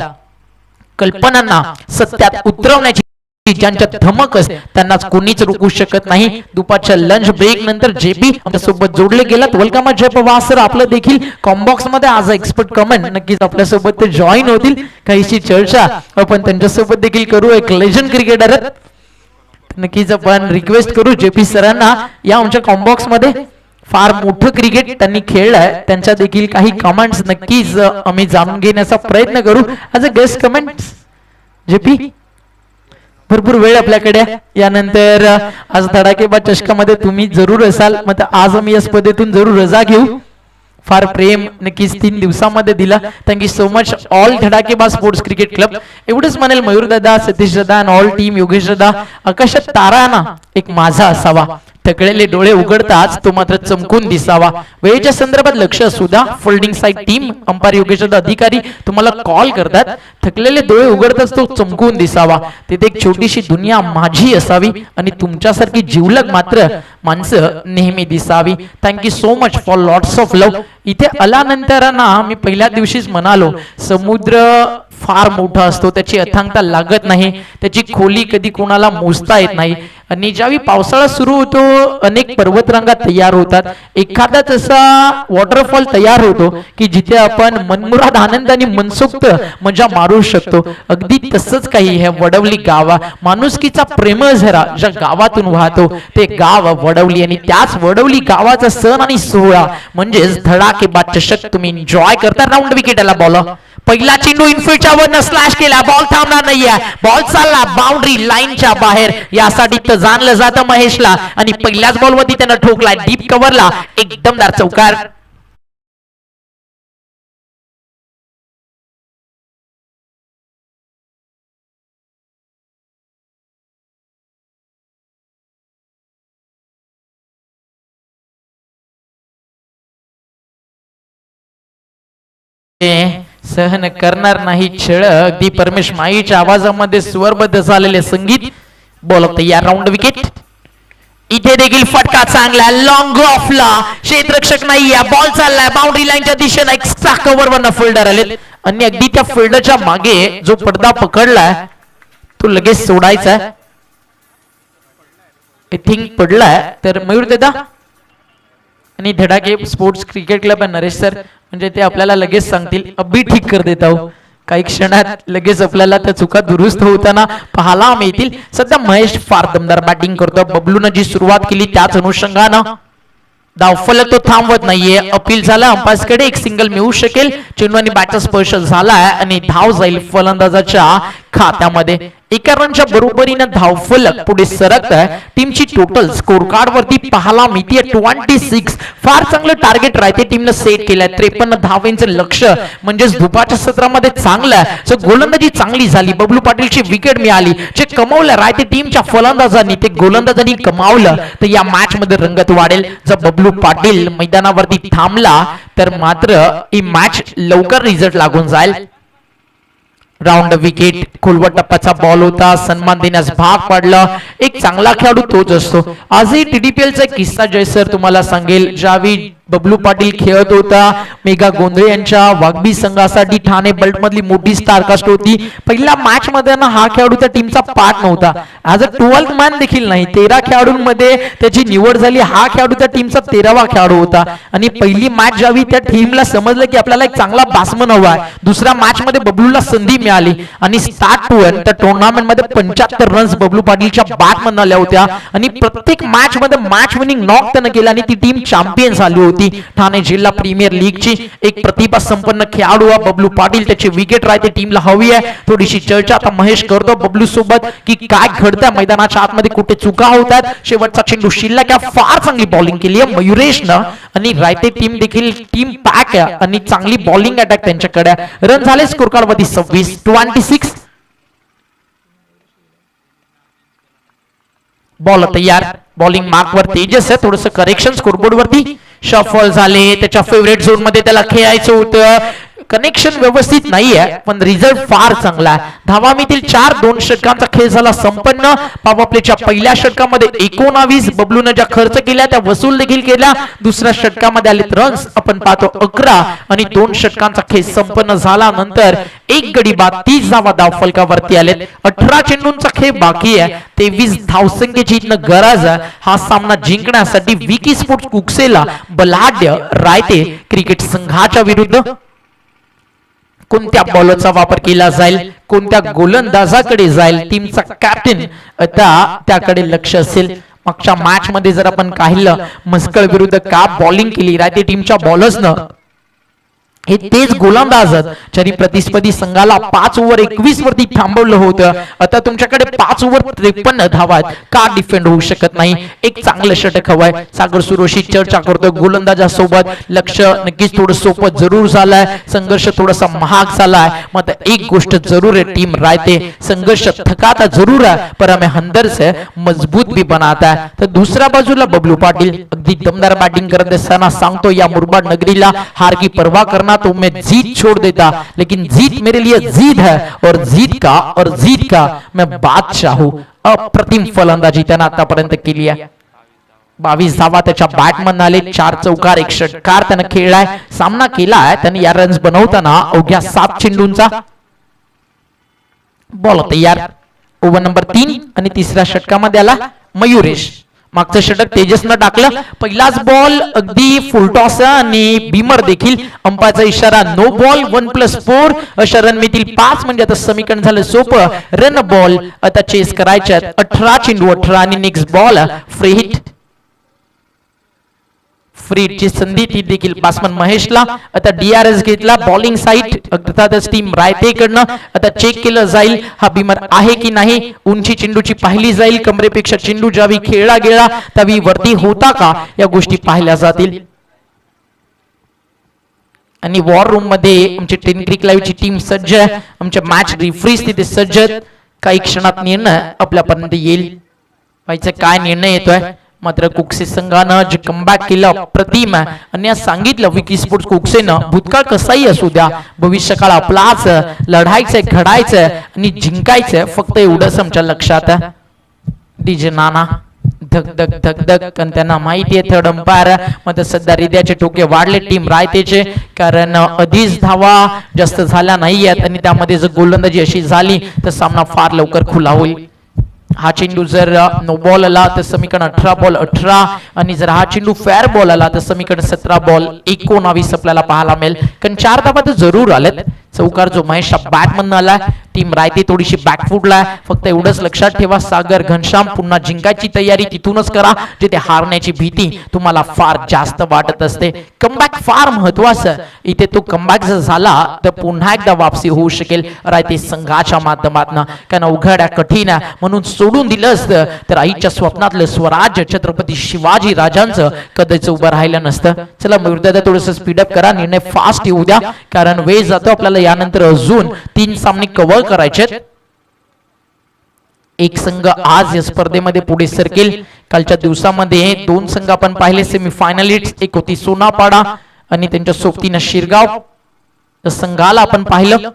कल्पनांना सत्यात उतरवण्याची ज्यांच्या धमक असते त्यांनाच कोणीच रोखू शकत नाही. दुपारच्या लंच ब्रेक नंतर जेपी आमच्या सोबत जोडले गेलात. वेलकम जय पवार सर. आपलं देखील कॉम्बॉक्स मध्ये आज एक्सपर्ट कमेंट नक्कीच आपल्या सोबत ते जॉईन होतील. काहीशी चर्चा आपण त्यांच्यासोबत देखील करू. एक लेजंड क्रिकेटर नक्कीच आपण रिक्वेस्ट करू जेपी सरांना या आमच्या कॉम्बॉक्स मध्ये. फार मोठं क्रिकेट त्यांनी खेळलंय, त्यांच्या देखील काही कमेंट्स नक्कीच आम्ही जाणून घेण्याचा प्रयत्न करू. As a guest comments JP, भरपूर वेळ आपल्याकडे. यानंतर आज धडाकेबाज चषकामध्ये तुम्ही जरूर असाल, मग आज आम्ही या स्पर्धेतून जरूर रजा घेऊ. फार प्रेम नक्कीच 3 दिवसामध्ये दिला. थँक्यू सो मच ऑल धडाकेबाज स्पोर्ट्स क्रिकेट क्लब. एवढंच म्हणेल मयूर दादा, सतीश दादा आणि ऑल टीम, योगेश दादा. आकाशात तारा ना एक माझा असावा, थकलेले डोळे उघडताच तो मात्र चमकून दिसावा. वेळेच्या संदर्भात लक्ष असू द्या. Folding side team umpire Yogesh दादा अधिकारी तुम्हाला कॉल करतात. थकलेले डोळे उघडताच तो चमकून दिसावा. तिथे एक छोटीशी दुनिया माझी असावी आणि तुमच्यासारखी जिवलग मात्र माणसं नेहमी दिसावी. Thank you so much for lots of love. इथे आल्यानंतर ना मी पहिल्या दिवशीच म्हणालो, समुद्र फार मोठा असतो, त्याची अथांगता लागत नाही, त्याची खोली कधी कोणाला मोजता येत नाही. आणि ज्यावेळी पावसाळा सुरू होतो अनेक पर्वतरांगा तयार होतात. एखादा तसा वॉटरफॉल तयार होतो की जिथे आपण मनमुराद आनंदाने मनसोक्त मजा मारू शकतो. अगदी तसंच काही हे वडवली गावा. माणुसकीचा प्रेमळ झरा ज्या गावातून वाहतो ते गाव वडवली. आणि त्याच वडवली गावाचा सण आणि सोहळा म्हणजेच धडाकेबाज चषक तुम्ही एन्जॉय करता. राऊंड विकेटला बॉल. पहिला चेंडू इनफिल्डच्या वरनं स्लॅश केला. बॉल थांबणार नाहीये. बॉल चालला बाउंड्री लाईनच्या बाहेर. यासाठी तर जाणलं जातं महेशला. आणि पहिल्याच बॉलवरती त्यानं ठोकलाय डीप कव्हरला. एकदमदार चौकार. सहन करणार नाही छळ. अगदी परमेश माईच्या आवाजामध्ये स्वरबद्ध झालेले संगीत. बॉल तयार. Round wicket. इथे देखील फटका चांगला लॉंग ऑफला. क्षेत्ररक्षक नाही. बॉल चाललाय बाउंड्री लाईनच्या दिशेने. एक्स्ट्रा कव्हर वरनं फिल्डर आले आणि अगदी त्या फिल्डरच्या मागे जो पडदा पकडलाय तो लगेच सोडायचा. आय थिंक पडलाय तर मयूर दादा आणि Dhadake sports cricket club Naresh sir म्हणजे ते आपल्याला लगेच सांगतील. अभी ठीक कर देता हो. काही क्षणात लगेच आपल्याला त्या चुका दुरुस्त होताना पाहायला मिळतील. सध्या महेश फार दमदार बॅटिंग करतो. बबलून जी सुरुवात केली त्याच अनुषंगानं धावफलक तो थांबवत नाहीये. अपील झाला अंपायर्सकडे. एक सिंगल मिळू शकेल. चेंडू आणि बॅटचा स्पर्श झालाय आणि धाव जाईल फलंदाजाच्या खात्यामध्ये. एका रनच्या बरोबरीनं धावफलक पुढे सरकत आहे. टीमची टोटल स्कोर कार्ड वरती पाहायला मिळते 26. फार चांगलं टार्गेट राहते टीमनं सेट केलंय. 53 धावेंचं लक्ष म्हणजेच दुपारच्या सत्रामध्ये चांगलं आहे. गोलंदाजी चांगली झाली. बबलू पाटीलची विकेट मिळाली. जे कमावलं राहते टीमच्या फलंदाजांनी ते गोलंदाजांनी कमावलं तर या मॅच मध्ये रंगत वाढेल. जर बबलू पाटील मैदानावरती थांबला तर मात्र ही मॅच लवकर रिझल्ट लागून जाईल. Round wicket. खोलवट टप्प्याचा बॉल होता. सन्मान देण्यास भाग पाडला. एक चांगला खेळाडू तोच असतो. आजही टीडीपीएलचा एक किस्सा जय सर तुम्हाला सांगेल. ज्यावेळी बबलू पाटील खेळत होता मेघा गोंधळे यांच्या वाघबी संघासाठी ठाणे बल्ट मधली मोठी स्टारकास्ट होती. पहिल्या मॅच मध्ये ना हा खेळाडू त्या टीमचा पार्ट नव्हता. ऍज अ 12th मॅन देखील नाही. 13 खेळाडूंमध्ये त्याची निवड झाली. हा खेळाडू त्या टीमचा 13वा खेळाडू होता. आणि पहिली मॅच ज्यावेळी त्या टीमला समजलं की आपल्याला एक चांगला बॅट्समन हवा आहे. दुसऱ्या मॅच मध्ये बबलूला संधी मिळाली आणि स्टार्ट टू एंड त्या टुर्नामेंट मध्ये 75 रन्स बबलू पाटीलच्या बॅटमधून आल्या होत्या. आणि प्रत्येक मॅच मध्ये मॅच विनिंग नॉक त्यानं केला आणि ती टीम चॅम्पियन झाली होती. ठाणे जिल्हा प्रीमियर लीगची एक प्रतिभा संपन्न खेळाडू बबलू पाटील. त्याची विकेट राहते टीमला हवी आहे. थोडीशी चर्चा आता महेश करतो बबलू सोबत की काय घडतं मैदानाच्या आतमध्ये, कुठे चुका होतात. शेवटचा चेंडू शिल्लक आहे. फार चांगली बॉलिंग केली आहे मयुरेशनं आणि रायते टीम देखील टीम पॅक आहे आणि चांगली बॉलिंग अटॅक त्यांच्याकडे. रन झाले स्कोर कार्ड वरती 26. बॉल तयार. बॉलिंग मार्क वर तेजस आहे, थोडस करेक्शन स्कोरबोर्ड वरती शफल झाले, त्याच्या फेवरेट झोन मध्ये त्याला खेळायचं होतं, कनेक्शन व्यवस्थित नाहीये पण रिझल्ट फार चांगला आहे. धावा मिळतील 4, 2 षटकांचा खेळ झाला संपन्न. पॉवर प्लेच्या पहिल्या षटकामध्ये 19, बबलूने ज्या खर्च केल्या त्या वसूल देखील केल्या. दुसऱ्या षटकामध्ये आले रन्स आपण पाहतो 11 आणि 2 षटकांचा खेळ संपन्न झाल्यानंतर एक गडी बाद 30 धावा धावफलकावरती आलेत. 18 चेंडूंचा खेळ बाकी आहे, 23 धावसंख्येची इथनं गरज आहे हा सामना जिंकण्यासाठी. विकी स्पोर्ट्स कुकसेला बलाढ्य रायते क्रिकेट संघाच्या विरुद्ध कोणत्या बॉलरचा वापर केला जाईल, कोणत्या गोलंदाजाकडे जाईल, टीमचा कॅप्टन आता त्याकडे लक्ष असेल. मागच्या मॅच मध्ये जर आपण पाहिलं मस्कळ विरुद्ध का बॉलिंग केली राहते टीमच्या बॉलर्सनं, हे तेच गोलंदाज ज्यांनी प्रतिस्पर्धी संघाला 5 ओव्हर 21 वरती थांबवलं होतं. आता तुमच्याकडे 5 ओव्हर 53 धावा आहेत, का डिफेंड होऊ शकत नाही? एक चांगलं षटक हवंय. सागर सुरोशी चर्चा करतोय गोलंदाजासोबत, लक्ष नक्कीच थोडं सोपं जरूर झालंय, संघर्ष थोडासा महाग झालाय. मग एक गोष्ट जरूर आहे टीम रायते, संघर्ष थकाता जरूर है पर हमें अंदर से मजबूत भी बनाता है. तर दुसऱ्या बाजूला बबलू पाटील अगदी दमदार बॅटिंग करत असताना सांगतो या मुरबाड नगरीला हार की परवाह करना तो मैं जीत छोड़ देता, लेकिन जीत मेरे लिए जीत है और जीत का मैं बादशाह हूं. अप्रतिम फलंदाजी त्यानं आतापर्यंत केली आहे. 22 धावा त्याच्या बॅटमन आले, 4 चौकार 1 षटकार त्यानं खेळलाय, सामना केलाय त्याने. या रन्स बनवताना अवघ्या 7 चेंडूंचा बॉल तयार. ओव्हर नंबर 3 आणि तिसऱ्या षटकामध्ये आला मयुरेश. मागचं षटक तेजसनं टाकलं, पहिलाच बॉल अगदी फुलटॉस आणि बीमर देखील अंपायरचा इशारा नो बॉल 1+4 अशा रन मिळतील 5. म्हणजे आता समीकरण झालं सोपं, रन बॉल आता चेस करायच्यात. 18 चेंडू 18 आणि next ball free hit. Free हिटची संधी ती देखील बॅट्समन महेशला. आता DRS घेतला, बॉलिंग साईड अर्थातच टीम रायतेकडनं आता चेक केलं जाईल हा बीमर आहे की नाही. उंची चेंडूची पाहिली जाईल, कमरेपेक्षा चेंडू ज्यावेळी खेळला गेला त्यावेळी वरती होता का या गोष्टी पाहिल्या जातील. आणि वॉर रूम मध्ये आमची टेन क्रिक लाईव्हची टीम सज्ज आहे, आमच्या मॅच रिफ्रीज तिथे सज्ज आहेत. काही क्षणात निर्णय आपल्यापर्यंत येईल. व्हायचा काय निर्णय येतोय. मात्र कुकसे संघानं जे कमबॅक केलं अप्रतिम आहे. आणि आज सांगितलं विकी स्पोर्ट्स कुकसेनं भूतकाळ कसाही असू द्या, भविष्यकाळ आपलाच, लढायचंय, घडायचंय आणि जिंकायचंय, फक्त एवढंच आमच्या लक्षात आहे. डीजे नाना धक धक धक धक आणि त्यांना माहिती आहे थर्ड अंपायर. मात्र सध्या हृदयाचे ठोके वाढले टीम रायतेचे, कारण आधीच धावा जास्त झाल्या नाही आहेत आणि त्यामध्ये जर गोलंदाजी अशी झाली तर सामना फार लवकर खुला होईल. हा चेंडू जर नो बॉल आला तर समीकरण 18 बॉल 18 आणि जर हा चेंडू फेअर बॉल आला तर समीकरण 17 बॉल 19 आपल्याला पाहायला मिळेल. कारण 4 धावा तर जरूर आलेत. चौकार जो महेश बॅटमन आला, टीम रायते थोडीशी बॅकफुटला. फक्त एवढंच लक्षात ठेवा, सागर घनश्याम पुन्हा जिंकायची तयारी तिथूनच करा जिथे हारण्याची भीती तुम्हाला फार जास्त वाटत असते. कमबॅक फार महत्वाचं. इथे तो कमबॅक जर झाला तर पुन्हा एकदा वापसी होऊ शकेल रायते संघाच्या माध्यमातून. कारण अवघड आहे, कठीण आहे, म्हणून सोडून दिलं असतं तर आईच्या स्वप्नातलं स्वराज्य छत्रपती शिवाजी राजांचं कधीच उभं राहिलं नसतं. चला मयुरदादा थोडंसं स्पीडअप करा, निर्णय फास्ट येऊ द्या, कारण वेळ जातो आपल्याला. यानंतर अजून 3 सामने कव्हर करायचे. एक संघ आज या स्पर्धेमध्ये पुढे सरकेल. कालच्या दिवसामध्ये 2 संघ आपण पाहिले सेमीफायनलिस्ट, एक होती सोनापाडा आणि त्यांच्या सोबतीनं शिरगाव. संघाला आपण पाहिलं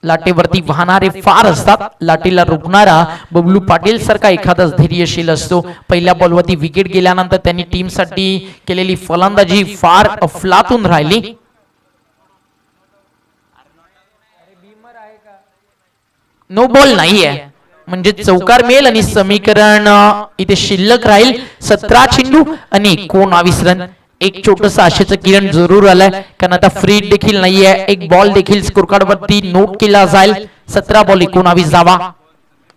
लाटेवरती वाहणारे फार असतात, लाटेला रोखणारा बबलू पाटील सारखा एखादाच धैर्यशील असतो. पहिल्या बॉलवरती विकेट गेल्यानंतर त्यांनी टीमसाठी केलेली फलंदाजी फार अफलातून राहिली. नो बॉल नाहीये म्हणजे चौकार मिळेल आणि समीकरण इथे शिल्लक राहील. 17 चेंडू आणि 19 रन. एक छोटस आशेचं किरण जरूर आलंय, कारण आता फ्री देखील नाहीये. एक बॉल देखील स्कोर कार्ड वरती नोट केला जाईल. 17 बॉल 19 धावा.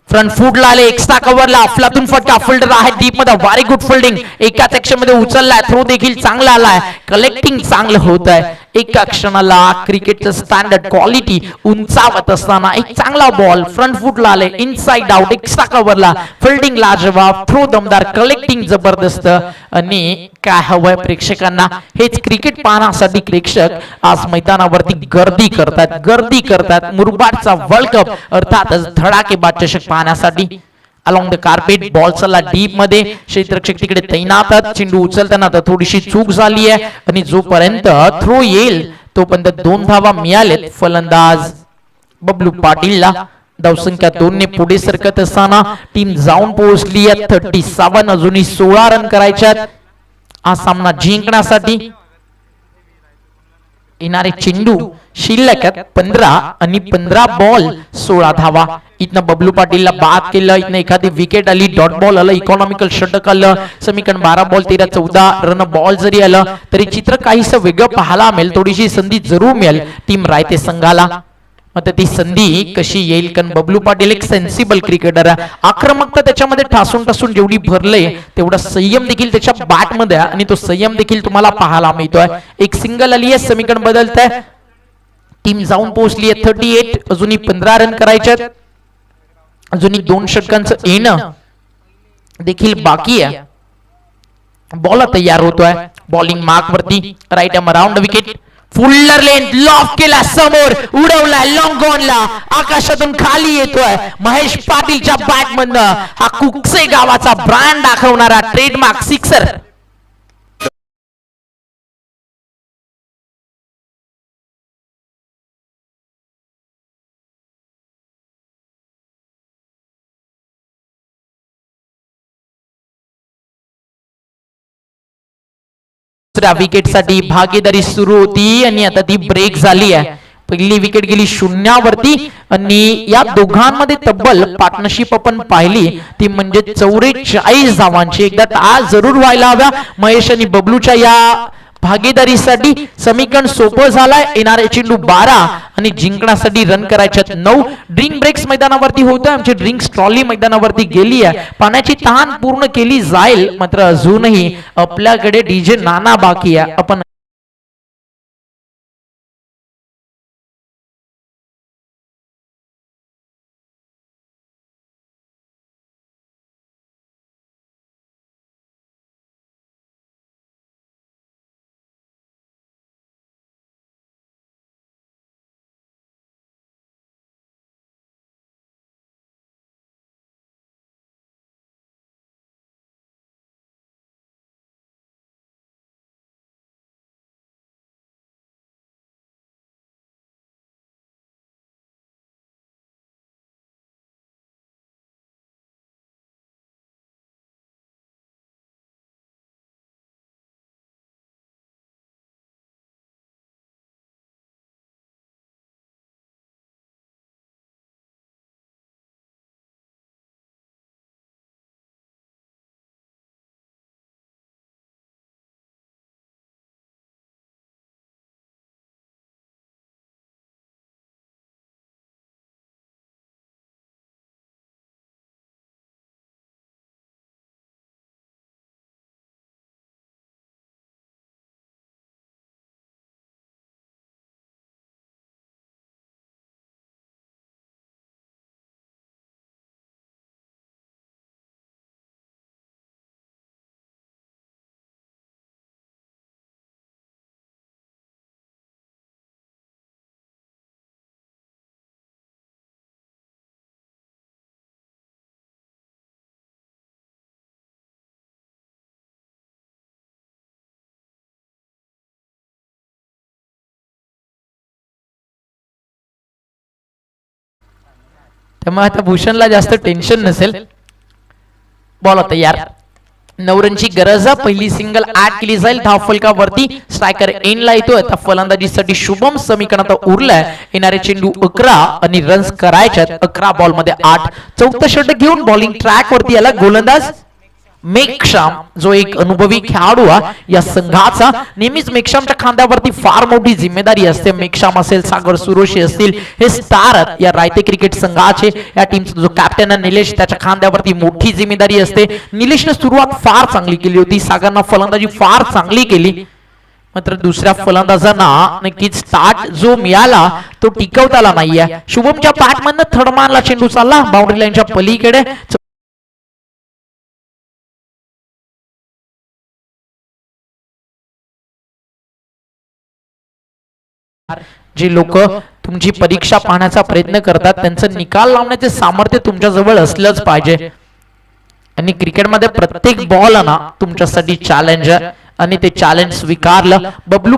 फ्रंट फुटला आले, एक्स्ट्रा कव्हरला अफलातून फटका. फिल्डर आहे डीप मध्ये, व्हेरी गुड फिल्डिंग. एकाच सेक्शन मध्ये उचललाय, थ्रो देखील चांगला आलाय, कलेक्टिंग चांगलं होत आहे. एका क्षणाला क्रिकेटचं स्टँडर्ड क्वालिटी उंचावत असताना एक चांगला बॉल फ्रंट फुटला आले, इनसाइड आउट, एक्स्ट्रा कव्हरला, फिल्डिंग लाजवाब, थ्रो दमदार, कलेक्टिंग जबरदस्त. आणि काय हवंय प्रेक्षकांना, हेच क्रिकेट पाहण्यासाठी प्रेक्षक आज मैदानावरती गर्दी करतात. मुरबाडचा वर्ल्ड कप अर्थातच धडाकेबाज चषक पाहण्यासाठी. अलॉंग द कार्पेट, बॉल चालला डीप मध्ये, क्षेत्ररक्षक तिकडे तैनात आहेत. चेंडू उचलताना आता थोडीशी चूक झाली आहे आणि जोपर्यंत थ्रो येईल तोपर्यंत 2 धावा मिळालेत फलंदाज बबलू पाटीलला. धावसंख्या 2 ने पुढे सरकत असताना टीम जाऊन पोहोचली आहे 37. अजूनही 16 रन करायच्यात हा सामना जिंकण्यासाठी. येणारे चेंडू शिल्लक 15 आणि 15 बॉल 16 धावा. इथनं बबलू पाटीलला बाद केलं, इथनं एखादी विकेट आली, डॉट बॉल आलं, इकॉनॉमिकल षटक आलं, समीकरण 12 बॉल 13-14 रन बॉल जरी आलं तरी चित्र काहीसं वेगळं पाहायला मिळेल. थोडीशी संधी जरूर मिळेल टीम रायते संघाला. आता ती संधी कशी येईल, कारण बबलू पाटील एक सेन्सिबल क्रिकेटर आहे. आक्रमकता त्याच्यामध्ये ठासून ठासून जेवढी भरले तेवढा संयम देखील त्याच्या बॅट मध्ये आहे आणि तो संयम देखील तुम्हाला पाहायला मिळतोय. एक सिंगल आली आहे, समीकरण बदलत आहे, टीम जाऊन पोहोचली आहे 38. अजूनही 15 रन करायचे, अजूनही 2 षटकांचं येणं देखील बाकी आहे. बॉल तयार होतोय, बॉलिंग मार्क वरती, राईट आर्म अराउंड विकेट, फुल्लर लेंथ लॉफ केला, समोर उडवला, लॉंग ऑनला, आकाशातून खाली येतोय महेश पाटीलच्या बॅट मधनं. हा कुकसे गावाचा ब्रँड दाखवणारा ट्रेडमार्क सिक्सर. दुसऱ्या विकेट साठी भागीदारी सुरू होती आणि आता ती ब्रेक झाली आहे. पहिली विकेट गेली 0वरती आणि या दोघांमध्ये तब्बल पार्टनरशिप आपण पाहिली ती म्हणजे 44 धावांची. एकदा आज जरूर व्हायला हव्या महेश आणि बबलूच्या या भागीदारीसाठी. समीकरण सोपं झालंय, येणारे चेंडू 12 आणि जिंकण्यासाठी रन करायच्यात 9. ड्रिंक ब्रेक्स मैदानावरती होतोय, आमची ड्रिंक्स ट्रॉली मैदानावरती गेली आहे. पाण्याची तहान पूर्ण केली जाईल, मात्र अजूनही आपल्याकडे डीजे नाना बाकी आहे. आपण त्यामुळे आता भूषणला जास्त टेन्शन नसेल. बॉल तयार, 9 रनची गरज आहे. पहिली सिंगल ऍड केली जाईल धावफलकावरती. स्ट्रायकर एंडला येतोय. आता फलंदाजीसाठी शुभम समीकरण आता उरलाय. येणारे चेंडू 11 आणि रन्स करायच्यात 11 बॉल मध्ये 8. चौथं षटक घेऊन बॉलिंग ट्रॅक वरती आला गोलंदाज मेघश्याम, जो एक अनुभवी खेळाडू आहे या संघाचा. नेहमीच मेघश्यामच्या खांद्यावरती फार मोठी जिम्मेदारी असते. मेघश्याम असेल, सागर सुरोशी असतील, हे स्टार या रायते क्रिकेट संघाचे. या टीमचा जो कॅप्टन आहे निलेश, त्याच्या खांद्यावरती मोठी जिम्मेदारी असते. निलेशने सुरुवात फार चांगली केली होती, सागरनं फलंदाजी फार चांगली केली, मात्र दुसऱ्या फलंदाजांना नक्कीच स्टार्ट जो मिळाला तो टिकवता आला नाहीये. शुभमच्या बॅटमधनं थर्ड मानला चेंडू चालला बाउंड्री लाईनच्या पलीकडे. जे लोक तुमची परीक्षा पाहण्याचा प्रयत्न करतात त्यांचं निकाल लावण्याचे सामर्थ्य तुमच्या जवळ असलंच पाहिजे. आणि क्रिकेटमध्ये प्रत्येक बॉल ना तुमच्यासाठी चॅलेंज आहे आणि ते चॅलेंज स्वीकारलं बबलू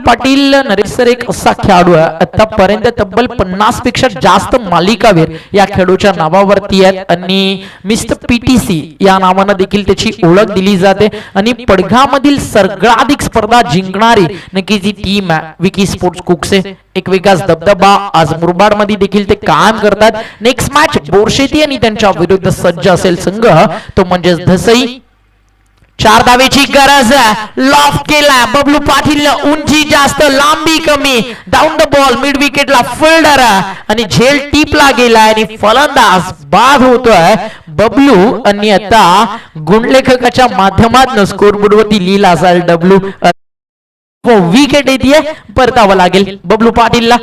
पाटील नरेश सर एक असा खेळाडू आहे आतापर्यंत तब्बल 50 पेक्षा जास्त मालिकावीर या खेळाडूच्या नावावरती आहेत आणि मिस्टर पीटीसी या नावानं देखील त्याची ओळख दिली जाते आणि पडघामधील सर्वाधिक स्पर्धा जिंकणारी नक्की जी टीम आहे विकी स्पोर्ट्स कुकसे एक वेगळाच दबदबा आज मुरबाड मध्ये देखील ते कायम करतात. नेक्स्ट मॅच बोरशेती आणि त्यांच्या विरुद्ध सज्ज असेल संघ तो म्हणजेच धसई. 4 धावेची गरज लॉफ केला बबलू पाटील उंची जास्त लांबी कमी डाऊन द बॉल मिड विकेटला फिल्डर आणि झेल टीपला गेला आणि फलंदाज बाद होतोय बबलू आणि आता गुणलेखकाच्या माध्यमातून स्कोरबोर्ड वरती लिहिला असेल डब्ल्यू विकेट येते परतावं लागेल बबलू पाटीलला.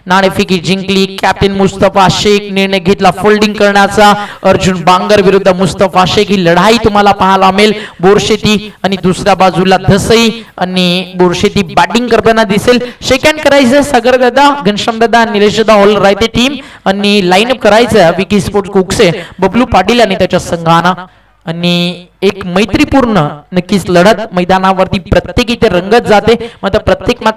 नाणेफेकी जिंकली कॅप्टन मुस्तफा शेख निर्णय घेतला फोल्डिंग करण्याचा. अर्जुन बांगर विरुद्ध मुस्तफा शेख ही लढाई तुम्हाला पाहायला मिळेल बोरशेती आणि दुसऱ्या बाजूला धसई आणि बोरशेती बॅटिंग करताना दिसेल. सेकंड करायचं सागर दादा घनश्याम दादा निलेश दादा ऑल राहते टीम आणि लाईन अप करायचं विकी स्पोर्ट्स कुकसे बबलू पाटील आणि त्याच्या संघाना आणि एक मैत्रीपूर्ण नक्कीच लढत मैदानावरती प्रत्येक इथे रंगत जाते. मात्र प्रत्येक